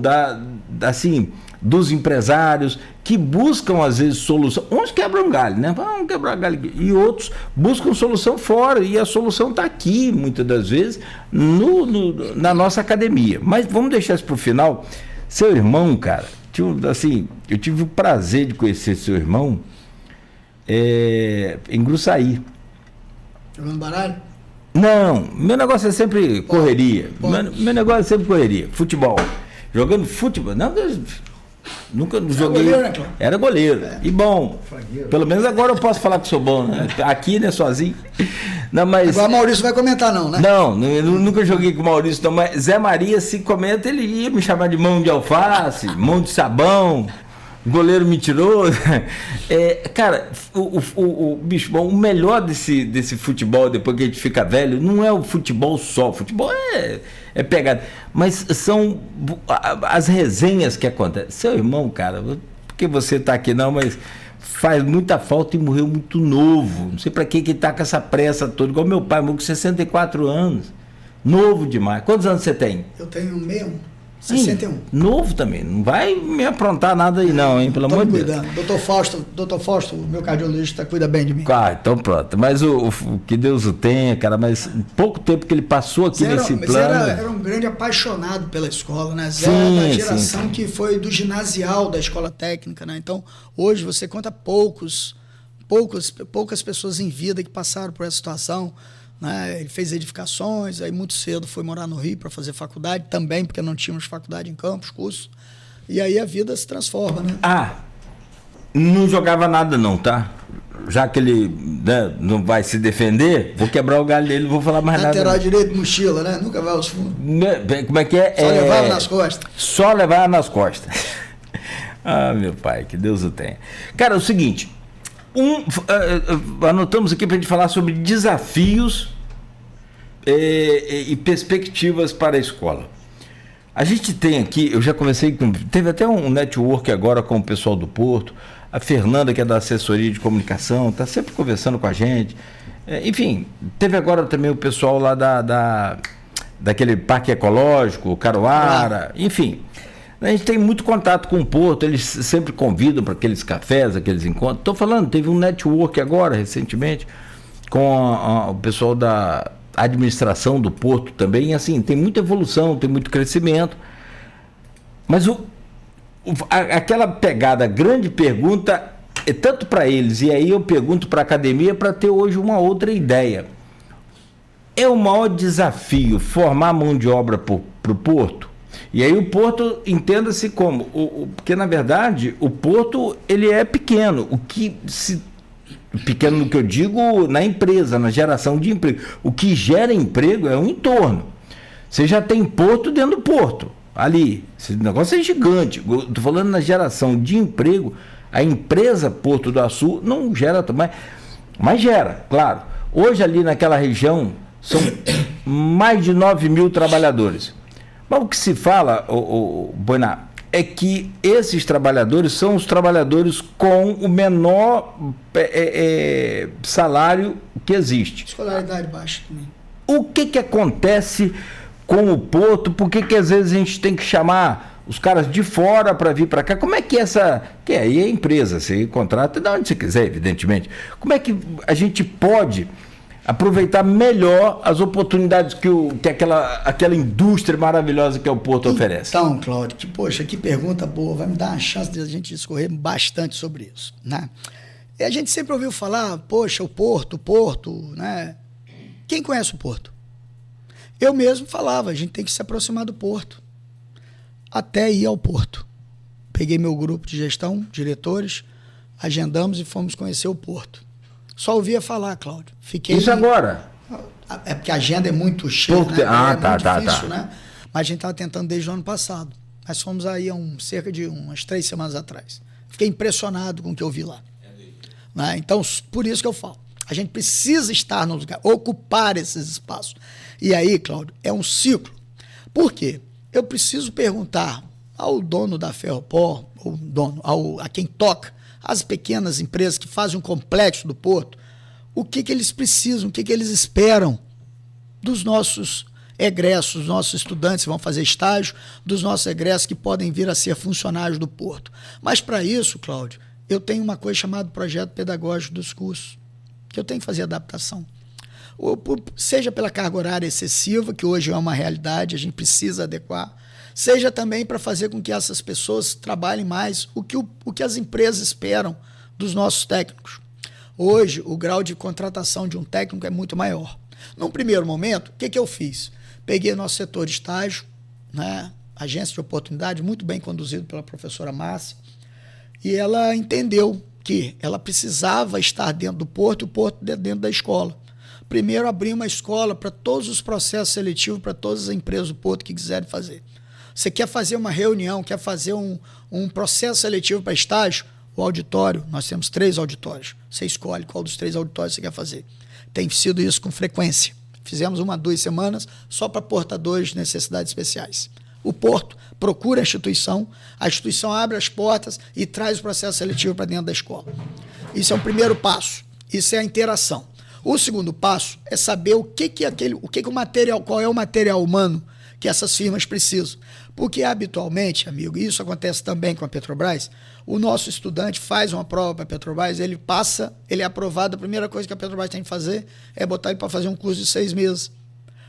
Speaker 10: assim, dos empresários, que buscam às vezes solução. Uns quebram galho, né? Vamos quebrar galho aqui. E outros buscam solução fora, e a solução está aqui, muitas das vezes, na nossa academia. Mas vamos deixar isso para o final. Seu irmão, cara, assim, eu tive o prazer de conhecer seu irmão em Gruçaí.
Speaker 11: Jogando baralho?
Speaker 10: Não, meu negócio é sempre correria. Meu negócio é sempre correria. Futebol. Jogando futebol. Não, nunca joguei.
Speaker 11: Goleiro, né,
Speaker 10: era goleiro. E bom, pelo menos agora eu posso falar que sou bom, né? Aqui, né, sozinho. Não, mas...
Speaker 11: Agora o Maurício vai comentar, não, né?
Speaker 10: Não, eu nunca joguei com o Maurício, não, mas Zé Maria, se comenta, ele ia me chamar de mão de alface, mão de sabão, goleiro mentiroso. Cara, o bicho, bom, o melhor desse futebol, depois que a gente fica velho, não é o futebol só. O futebol é pegada. Mas são as resenhas que acontecem. Seu irmão, cara, porque você tá aqui não, mas faz muita falta e morreu muito novo. Não sei pra que tá com essa pressa toda. Igual meu pai, morreu com 64 anos. Novo demais. Quantos anos você tem?
Speaker 11: Eu tenho mesmo 61.
Speaker 10: Novo também. Não vai me aprontar nada aí não, hein? Pelo amor de Deus.
Speaker 11: Doutor Fausto, meu cardiologista, cuida bem de mim.
Speaker 10: Ah, então pronto. Mas o que Deus o tenha, cara, mas pouco tempo que ele passou aqui nesse plano.
Speaker 11: Era um grande apaixonado pela escola, né? Zé da geração que foi do ginasial da escola técnica, né? Então, hoje você conta poucas pessoas em vida que passaram por essa situação. Né? Ele fez edificações, aí muito cedo foi morar no Rio para fazer faculdade também, porque não tínhamos faculdade em Campos, curso. E aí a vida se transforma, né?
Speaker 10: Não jogava nada não, tá? Já que ele, né, não vai se defender, vou quebrar o galho dele, não vou falar mais nada.
Speaker 11: Lateral direito, mochila, né? Nunca vai aos fundos.
Speaker 10: Como é que é?
Speaker 11: Só levava nas costas.
Speaker 10: Só levava nas costas. Meu pai, que Deus o tenha. Cara, é o seguinte, anotamos aqui pra gente falar sobre desafios e perspectivas para a escola. A gente tem aqui, eu já conversei teve até um network agora com o pessoal do Porto, a Fernanda, que é da assessoria de comunicação, está sempre conversando com a gente. Enfim, teve agora também o pessoal lá daquele parque ecológico, o Caruara, enfim. A gente tem muito contato com o Porto, eles sempre convidam para aqueles cafés, aqueles encontros. Estou falando, teve um network agora, recentemente, com o pessoal da administração do Porto também, e assim, tem muita evolução, tem muito crescimento, mas aquela pegada, a grande pergunta é tanto para eles, e aí eu pergunto para a academia para ter hoje uma outra ideia. É o maior desafio formar mão de obra para o Porto? E aí o Porto, entenda-se como, porque na verdade o Porto ele é pequeno, pequeno no que eu digo na empresa, na geração de emprego. O que gera emprego é o entorno. Você já tem Porto dentro do Porto. ali, esse negócio é gigante. Estou falando na geração de emprego. A empresa Porto do Açu não gera, mas gera, claro. Hoje ali naquela região são mais de 9 mil trabalhadores. Mas o que se fala, Boiná, é que esses trabalhadores são os trabalhadores com o menor salário que existe.
Speaker 11: Escolaridade baixa também.
Speaker 10: O que acontece com o Porto? Por que às vezes a gente tem que chamar os caras de fora para vir para cá? Como é que que aí é empresa, você contrata de onde você quiser, evidentemente. Como é que a gente pode aproveitar melhor as oportunidades que aquela indústria maravilhosa que é o Porto oferece?
Speaker 11: Então, Cláudio, que pergunta boa, vai me dar uma chance de a gente discorrer bastante sobre isso, né? E a gente sempre ouviu falar, poxa, o Porto, né? Quem conhece o Porto? Eu mesmo falava, a gente tem que se aproximar do Porto, até ir ao Porto. Peguei meu grupo de gestão, diretores, agendamos e fomos conhecer o Porto. Só ouvia falar, Cláudio.
Speaker 10: Isso agora?
Speaker 11: É porque a agenda é muito cheia, né? Muito difícil, né? Mas a gente estava tentando desde o ano passado. Nós fomos aí cerca de umas 3 semanas atrás. Fiquei impressionado com o que eu vi lá. Né? Então, por isso que eu falo. A gente precisa estar no lugar, ocupar esses espaços. E aí, Cláudio, é um ciclo. Por quê? Eu preciso perguntar ao dono da Ferroport, a quem toca, as pequenas empresas que fazem um complexo do Porto, o que eles precisam, o que eles esperam dos nossos egressos, dos nossos estudantes que vão fazer estágio, dos nossos egressos que podem vir a ser funcionários do Porto. Mas para isso, Cláudio, eu tenho uma coisa chamada projeto pedagógico dos cursos, que eu tenho que fazer adaptação. Seja pela carga horária excessiva, que hoje é uma realidade, a gente precisa adequar, seja também para fazer com que essas pessoas trabalhem mais o que as empresas esperam dos nossos técnicos. Hoje, o grau de contratação de um técnico é muito maior. Num primeiro momento, o que eu fiz? Peguei nosso setor de estágio, né, agência de oportunidade, muito bem conduzido pela professora Márcia, e ela entendeu que ela precisava estar dentro do Porto e o Porto dentro da escola. Primeiro, abrir uma escola para todos os processos seletivos, para todas as empresas do Porto que quiserem fazer. Você quer fazer uma reunião, quer fazer um processo seletivo para estágio? O auditório, nós temos 3 auditórios. Você escolhe qual dos 3 auditórios você quer fazer. Tem sido isso com frequência. Fizemos 2 semanas só para portadores de necessidades especiais. O Porto procura a instituição abre as portas e traz o processo seletivo para dentro da escola. Isso é um primeiro passo, isso é a interação. O segundo passo é saber qual é o material humano que essas firmas precisam. Porque habitualmente, amigo, e isso acontece também com a Petrobras, o nosso estudante faz uma prova para a Petrobras, ele é aprovado, a primeira coisa que a Petrobras tem que fazer é botar ele para fazer um curso de 6 meses.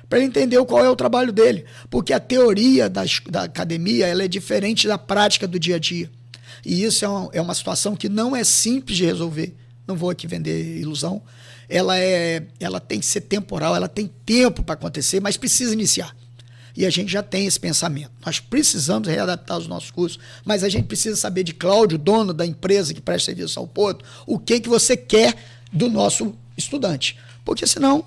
Speaker 11: Para ele entender qual é o trabalho dele. Porque a teoria da academia ela é diferente da prática do dia a dia. E isso é uma situação que não é simples de resolver. Não vou aqui vender ilusão. Ela tem que ser temporal, ela tem tempo para acontecer, mas precisa iniciar. E a gente já tem esse pensamento. Nós precisamos readaptar os nossos cursos, mas a gente precisa saber de Cláudio, dono da empresa que presta serviço ao Porto, o que você quer do nosso estudante. Porque senão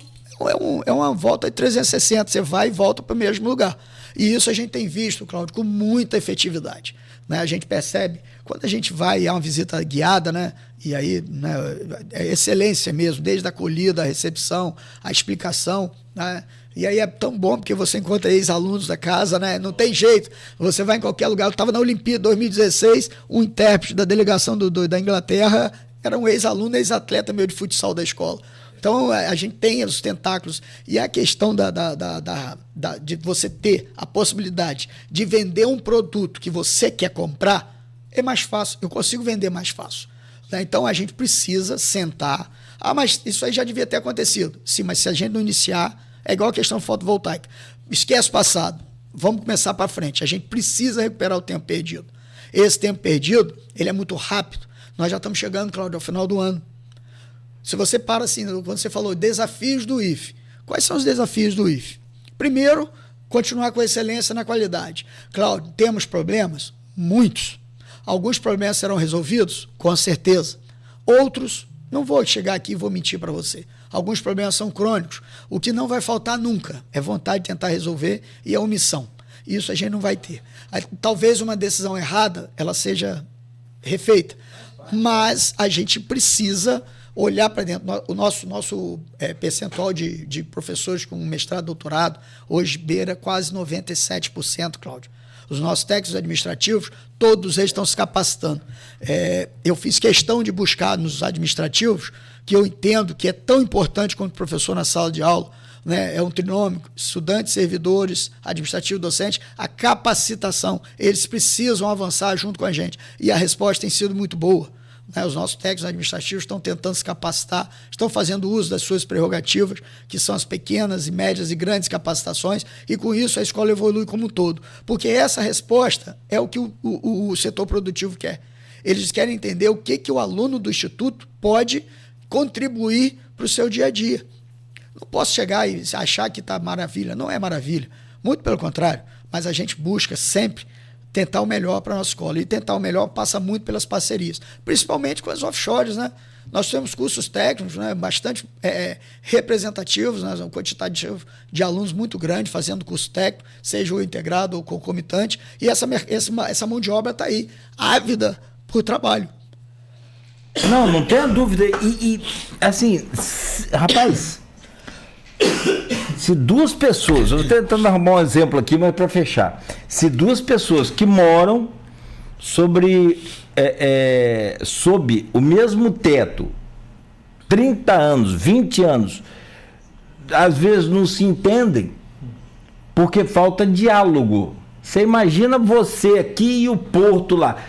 Speaker 11: é uma volta de 360, você vai e volta para o mesmo lugar. E isso a gente tem visto, Cláudio, com muita efetividade. Né? A gente percebe, quando a gente vai a uma visita guiada, né? E aí, né, é excelência mesmo, desde a acolhida, a recepção, a explicação, né? E aí é tão bom porque você encontra ex-alunos da casa, né? Não tem jeito, você vai em qualquer lugar. Eu estava na Olimpíada 2016, um intérprete da delegação da Inglaterra era um ex-aluno, ex-atleta meu de futsal da escola. Então a gente tem os tentáculos e a questão de você ter a possibilidade de vender um produto que você quer comprar é mais fácil, eu consigo vender mais fácil. Né? Então a gente precisa sentar. Mas isso aí já devia ter acontecido. Sim, mas se a gente não iniciar, é igual a questão fotovoltaica. Esquece o passado, vamos começar para frente. A gente precisa recuperar o tempo perdido. Esse tempo perdido, ele é muito rápido. Nós já estamos chegando, Cláudio, ao final do ano. Se você para assim, quando você falou desafios do IFE, quais são os desafios do IFE? Primeiro, continuar com excelência na qualidade. Cláudio, temos problemas? Muitos. Alguns problemas serão resolvidos? Com certeza. Outros, não vou chegar aqui e vou mentir para você. Alguns problemas são crônicos. O que não vai faltar nunca é vontade de tentar resolver e a omissão. Isso a gente não vai ter. Talvez uma decisão errada ela seja refeita, mas a gente precisa olhar para dentro. O nosso percentual de professores com mestrado, doutorado, hoje beira quase 97%, Cláudio. Os nossos técnicos administrativos, todos eles estão se capacitando. Eu fiz questão de buscar nos administrativos, que eu entendo que é tão importante quanto professor na sala de aula, né? É um trinômico, estudantes, servidores, administrativo, docente, a capacitação. Eles precisam avançar junto com a gente. E a resposta tem sido muito boa. Os nossos técnicos administrativos estão tentando se capacitar, estão fazendo uso das suas prerrogativas, que são as pequenas e médias e grandes capacitações, e com isso a escola evolui como um todo. Porque essa resposta é o que o setor produtivo quer. Eles querem entender o que o aluno do Instituto pode contribuir para o seu dia a dia. Não posso chegar e achar que está maravilha. Não é maravilha. Muito pelo contrário. Mas a gente busca sempre tentar o melhor para a nossa escola. E tentar o melhor passa muito pelas parcerias, principalmente com as offshores, né? Nós temos cursos técnicos, né, bastante representativos, né, um quantitativo de alunos muito grande fazendo curso técnico, seja o integrado ou concomitante, e essa mão de obra está aí, ávida por trabalho.
Speaker 10: Não tenha dúvida. E assim, rapaz, se duas pessoas, eu estou tentando arrumar um exemplo aqui, mas para fechar, se duas pessoas que moram sob o mesmo teto, 30 anos, 20 anos, às vezes não se entendem, porque falta diálogo. Você imagina você aqui e o Porto lá,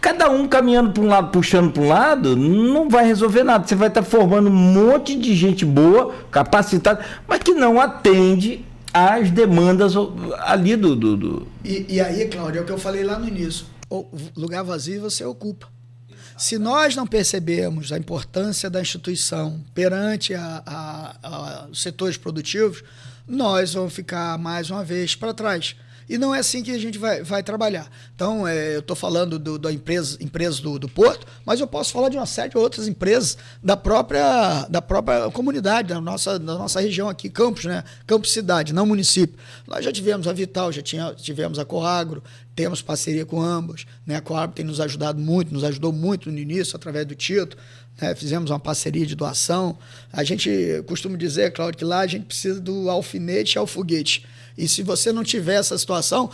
Speaker 10: cada um caminhando para um lado, puxando para um lado, não vai resolver nada. Você vai estar formando um monte de gente boa, capacitada, mas que não atende às demandas ali do...
Speaker 11: E aí, Cláudio, é o que eu falei lá no início. O lugar vazio você ocupa. Se nós não percebermos a importância da instituição perante os setores produtivos, nós vamos ficar mais uma vez para trás. E não é assim que a gente vai trabalhar. Então, eu estou falando da empresa do Porto, mas eu posso falar de uma série de outras empresas da própria comunidade, da nossa região aqui, Campos, né? Campos Cidade, não município. Nós já tivemos a Vital, já tivemos a Coagro, temos parceria com ambas, né? A Coagro tem nos ajudou muito no início, através do Tito. Fizemos uma parceria de doação. A gente costuma dizer, Cláudio, que lá a gente precisa do alfinete ao foguete. E se você não tiver essa situação,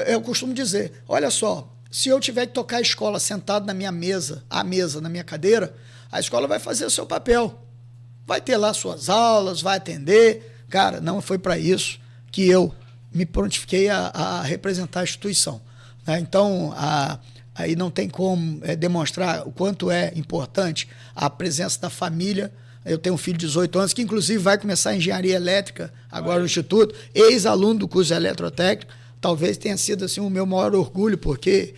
Speaker 11: eu costumo dizer, olha só, se eu tiver que tocar a escola sentado na minha mesa, na minha cadeira, a escola vai fazer o seu papel. Vai ter lá suas aulas, vai atender. Cara, não foi para isso que eu me prontifiquei a representar a instituição. Né? Então, aí não tem como demonstrar o quanto é importante a presença da família. Eu tenho um filho de 18 anos, que inclusive vai começar a engenharia elétrica agora no Instituto, ex-aluno do curso de eletrotécnico. Talvez tenha sido assim, o meu maior orgulho, porque...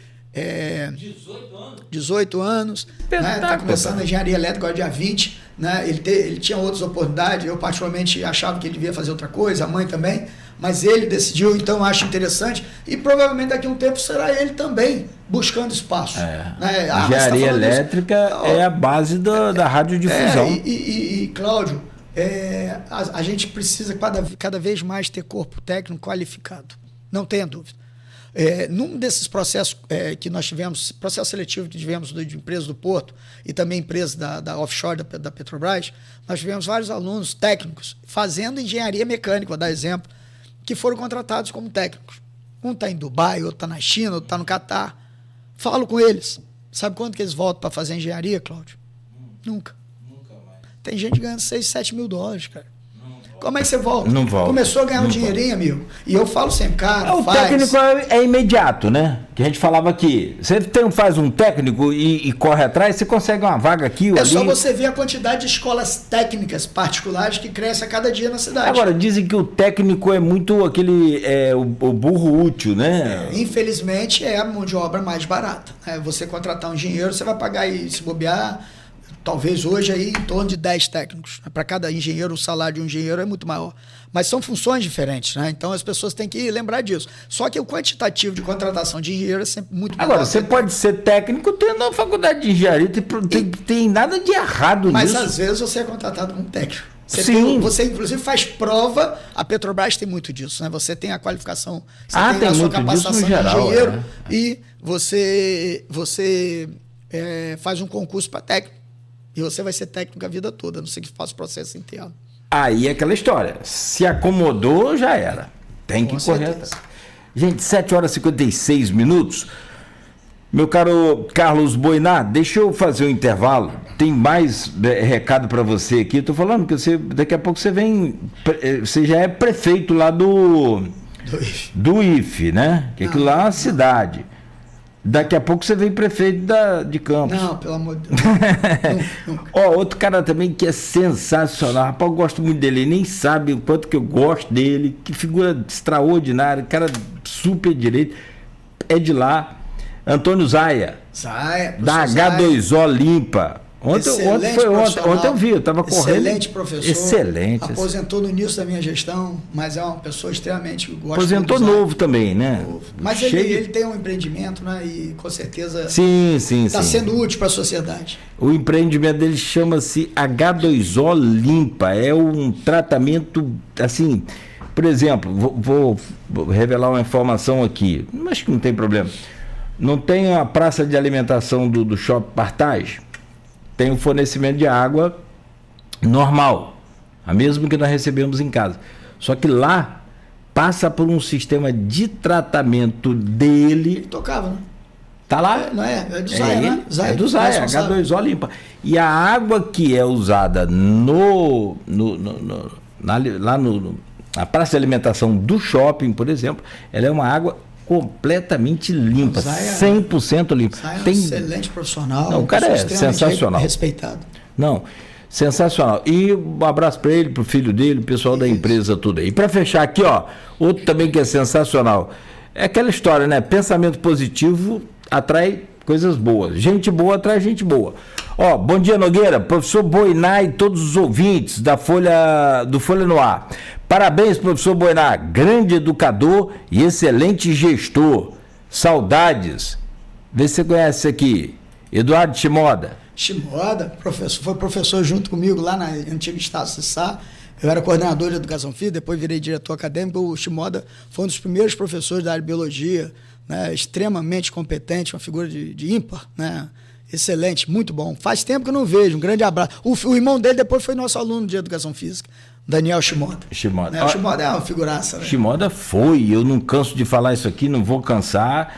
Speaker 11: 18 anos, está começando a engenharia elétrica agora dia 20, né? Ele tinha outras oportunidades, eu particularmente achava que ele devia fazer outra coisa, a mãe também, mas ele decidiu, então eu acho interessante, e provavelmente daqui a um tempo será ele também buscando espaço. Né?
Speaker 10: Engenharia elétrica é a base da radiodifusão.
Speaker 11: E Cláudio, a gente precisa cada vez mais ter corpo técnico qualificado, não tenha dúvida. Num desses processos que nós tivemos, processo seletivo que tivemos de empresas do Porto e também empresas da offshore da Petrobras, nós tivemos vários alunos técnicos fazendo engenharia mecânica, vou dar exemplo, que foram contratados como técnicos. Um está em Dubai, outro está na China, outro está no Catar. Falo com eles. Sabe quanto que eles voltam para fazer engenharia, Cláudio? Nunca mais. Tem gente ganhando 6, 7 mil dólares, cara. Como é que você volta?
Speaker 10: Não volta.
Speaker 11: Começou a ganhar um dinheirinho, amigo. E eu falo sempre, cara,
Speaker 10: o técnico é imediato, né? Que a gente falava aqui. Você faz um técnico e corre atrás, você consegue uma vaga aqui ou ali. É
Speaker 11: só você ver a quantidade de escolas técnicas particulares que cresce a cada dia na cidade.
Speaker 10: Agora, dizem que o técnico é muito o burro útil, né?
Speaker 11: Infelizmente, é a mão de obra mais barata. Você contratar um engenheiro, você vai pagar e se bobear... Talvez hoje aí em torno de 10 técnicos. Para cada engenheiro, o salário de um engenheiro é muito maior. Mas são funções diferentes, né? Então as pessoas têm que lembrar disso. Só que o quantitativo de contratação de engenheiro é sempre muito maior.
Speaker 10: Agora, você pode ser técnico tendo a faculdade de engenharia, tem nada de errado
Speaker 11: nisso. Mas
Speaker 10: nisso.
Speaker 11: Às vezes você é contratado como técnico. Você inclusive faz prova, a Petrobras tem muito disso, né? Você tem a qualificação, você tem a sua capacitação de engenheiro e você faz um concurso para técnico. E você vai ser técnico a vida toda, a não ser que faça o processo interno.
Speaker 10: Aí é aquela história. Se acomodou, já era. Tem que correr atrás. Gente, 7h56. Meu caro Carlos Boiná, deixa eu fazer um intervalo. Tem mais recado para você aqui. Estou falando que daqui a pouco você vem. Você já é prefeito lá do IFE, né? Que aquilo lá é uma cidade. Daqui a pouco você vem prefeito de Campos.
Speaker 11: Não, pelo amor de Deus.
Speaker 10: Outro cara também que é sensacional. Rapaz, eu gosto muito dele. Ele nem sabe o quanto que eu gosto dele. Que figura extraordinária. Cara super direito. É de lá. Antônio Zaia. Da H2O Limpa. Ontem eu vi, eu estava correndo.
Speaker 11: Excelente professor.
Speaker 10: Excelente.
Speaker 11: Aposentou no início da minha gestão, mas é uma pessoa extremamente...
Speaker 10: Aposentou novo também, né?
Speaker 11: Mas ele tem um empreendimento, né? E com certeza
Speaker 10: sim.
Speaker 11: Está sendo útil para a sociedade.
Speaker 10: O empreendimento dele chama-se H2O Limpa. É um tratamento, assim... Por exemplo, vou revelar uma informação aqui. Acho que não tem problema. Não tem a praça de alimentação do Shopping Partage? Tem o fornecimento de água normal, a mesma que nós recebemos em casa. Só que lá passa por um sistema de tratamento dele. Ele
Speaker 11: tocava, né?
Speaker 10: Tá lá?
Speaker 11: É do Zaia, né?
Speaker 10: É do Zaia, H2O Limpa. E a água que é usada na praça de alimentação do shopping, por exemplo, ela é uma água completamente limpa, 100% limpa.
Speaker 11: Tem um excelente profissional.
Speaker 10: Não, o cara é sensacional.
Speaker 11: Respeitado.
Speaker 10: Não, sensacional. E um abraço para ele, para o filho dele, o pessoal da empresa, tudo aí. E para fechar aqui, outro também que é sensacional. É aquela história, né? Pensamento positivo atrai coisas boas. Gente boa atrai gente boa. Bom dia, Nogueira, professor Boiná e todos os ouvintes do Folha no Ar. Parabéns, professor Boiná, grande educador e excelente gestor. Saudades. Vê se você conhece isso aqui. Eduardo Shimoda.
Speaker 11: Shimoda, foi professor junto comigo lá na antiga Estácio Cissá. Eu era coordenador de educação física, depois virei diretor acadêmico. O Shimoda foi um dos primeiros professores da área de biologia, né, extremamente competente, uma figura de ímpar, né? Excelente, muito bom. Faz tempo que eu não vejo, um grande abraço. O irmão dele depois foi nosso aluno de educação física, Daniel Shimoda. O Shimoda é uma figuraça, né?
Speaker 10: Shimoda foi, eu não canso de falar isso aqui, não vou cansar.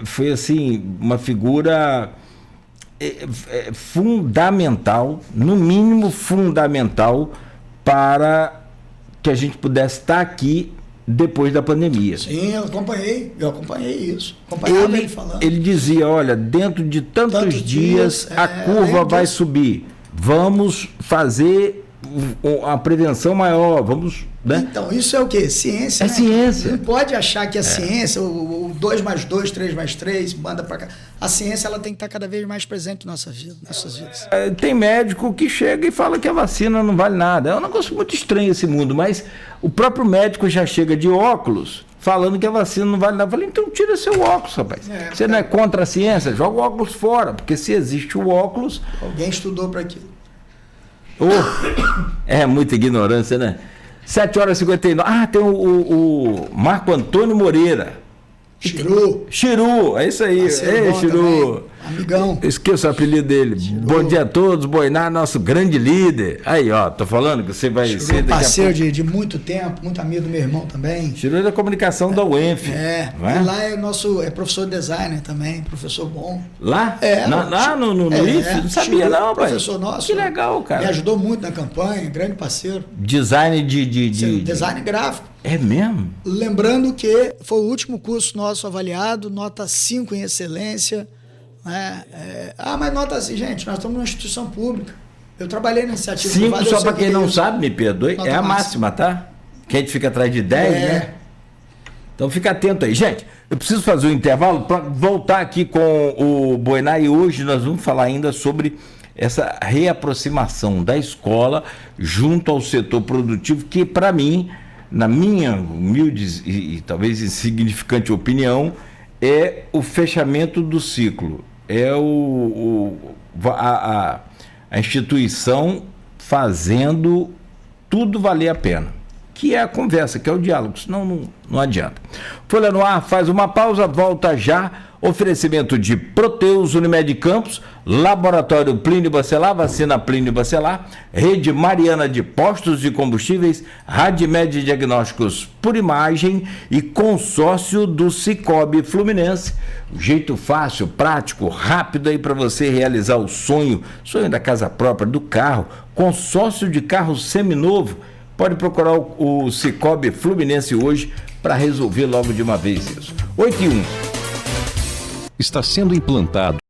Speaker 10: Foi assim, uma figura fundamental, no mínimo fundamental, para que a gente pudesse estar aqui depois da pandemia.
Speaker 11: Sim, eu acompanhei isso. Acompanhava ele falando.
Speaker 10: Ele dizia, olha, dentro de tantos dias a curva vai subir. Vamos fazer a prevenção maior, vamos... Né?
Speaker 11: Então, isso é o quê? Ciência,
Speaker 10: né? Ciência.
Speaker 11: Não pode achar que a ciência, o 2 mais 2, 3 mais 3, manda para cá. A ciência ela tem que estar cada vez mais presente em nossas vidas.
Speaker 10: Tem médico que chega e fala que a vacina não vale nada. É um negócio muito estranho esse mundo, mas o próprio médico já chega de óculos falando que a vacina não vale nada. Eu falei, então tira seu óculos, rapaz. Você não é contra a ciência? Joga o óculos fora, porque se existe o óculos...
Speaker 11: Alguém estudou para aquilo.
Speaker 10: É muita ignorância, né? 7h59. Tem o Marco Antônio Moreira. Chiru, é isso aí. Ei, Chiru.
Speaker 11: Amigão.
Speaker 10: Esqueça o apelido dele. Chiru. Bom dia a todos, Boiná, nosso grande líder. Aí, tô falando que você vai ser daqui
Speaker 11: parceiro de muito tempo, muito amigo do meu irmão também.
Speaker 10: Chiru é da comunicação da UENF.
Speaker 11: E lá é professor de designer também, professor bom.
Speaker 10: Lá? Lá no IFE? Não sabia
Speaker 11: Chiru,
Speaker 10: não, pai.
Speaker 11: Professor nosso.
Speaker 10: Que legal, cara.
Speaker 11: Me ajudou muito na campanha, grande parceiro.
Speaker 10: Design
Speaker 11: Design gráfico.
Speaker 10: É mesmo?
Speaker 11: Lembrando que foi o último curso nosso avaliado, nota 5 em excelência. Mas nota assim, gente, nós estamos numa instituição pública. Eu trabalhei na iniciativa
Speaker 10: 5, só para quem não sabe, me perdoe, é a máxima, tá? Que a gente fica atrás de 10, né? Então fica atento aí. Gente, eu preciso fazer um intervalo para voltar aqui com o Boiná e hoje nós vamos falar ainda sobre essa reaproximação da escola junto ao setor produtivo, que para mim, na minha humilde e talvez insignificante opinião, é o fechamento do ciclo. É a instituição fazendo tudo valer a pena, que é a conversa, que é o diálogo, senão não adianta. Folha no Ar faz uma pausa, volta já. Oferecimento de Proteus, Unimed Campos, Laboratório Plínio Bacelar, Vacina Plínio Bacelar, Rede Mariana de Postos de Combustíveis, Radmed Diagnósticos por Imagem e consórcio do Cicobi Fluminense. Um jeito fácil, prático, rápido aí para você realizar o sonho da casa própria, do carro, consórcio de carro seminovo. Pode procurar o Cicobi Fluminense hoje para resolver logo de uma vez isso. 8 e 1.
Speaker 7: Está sendo implantado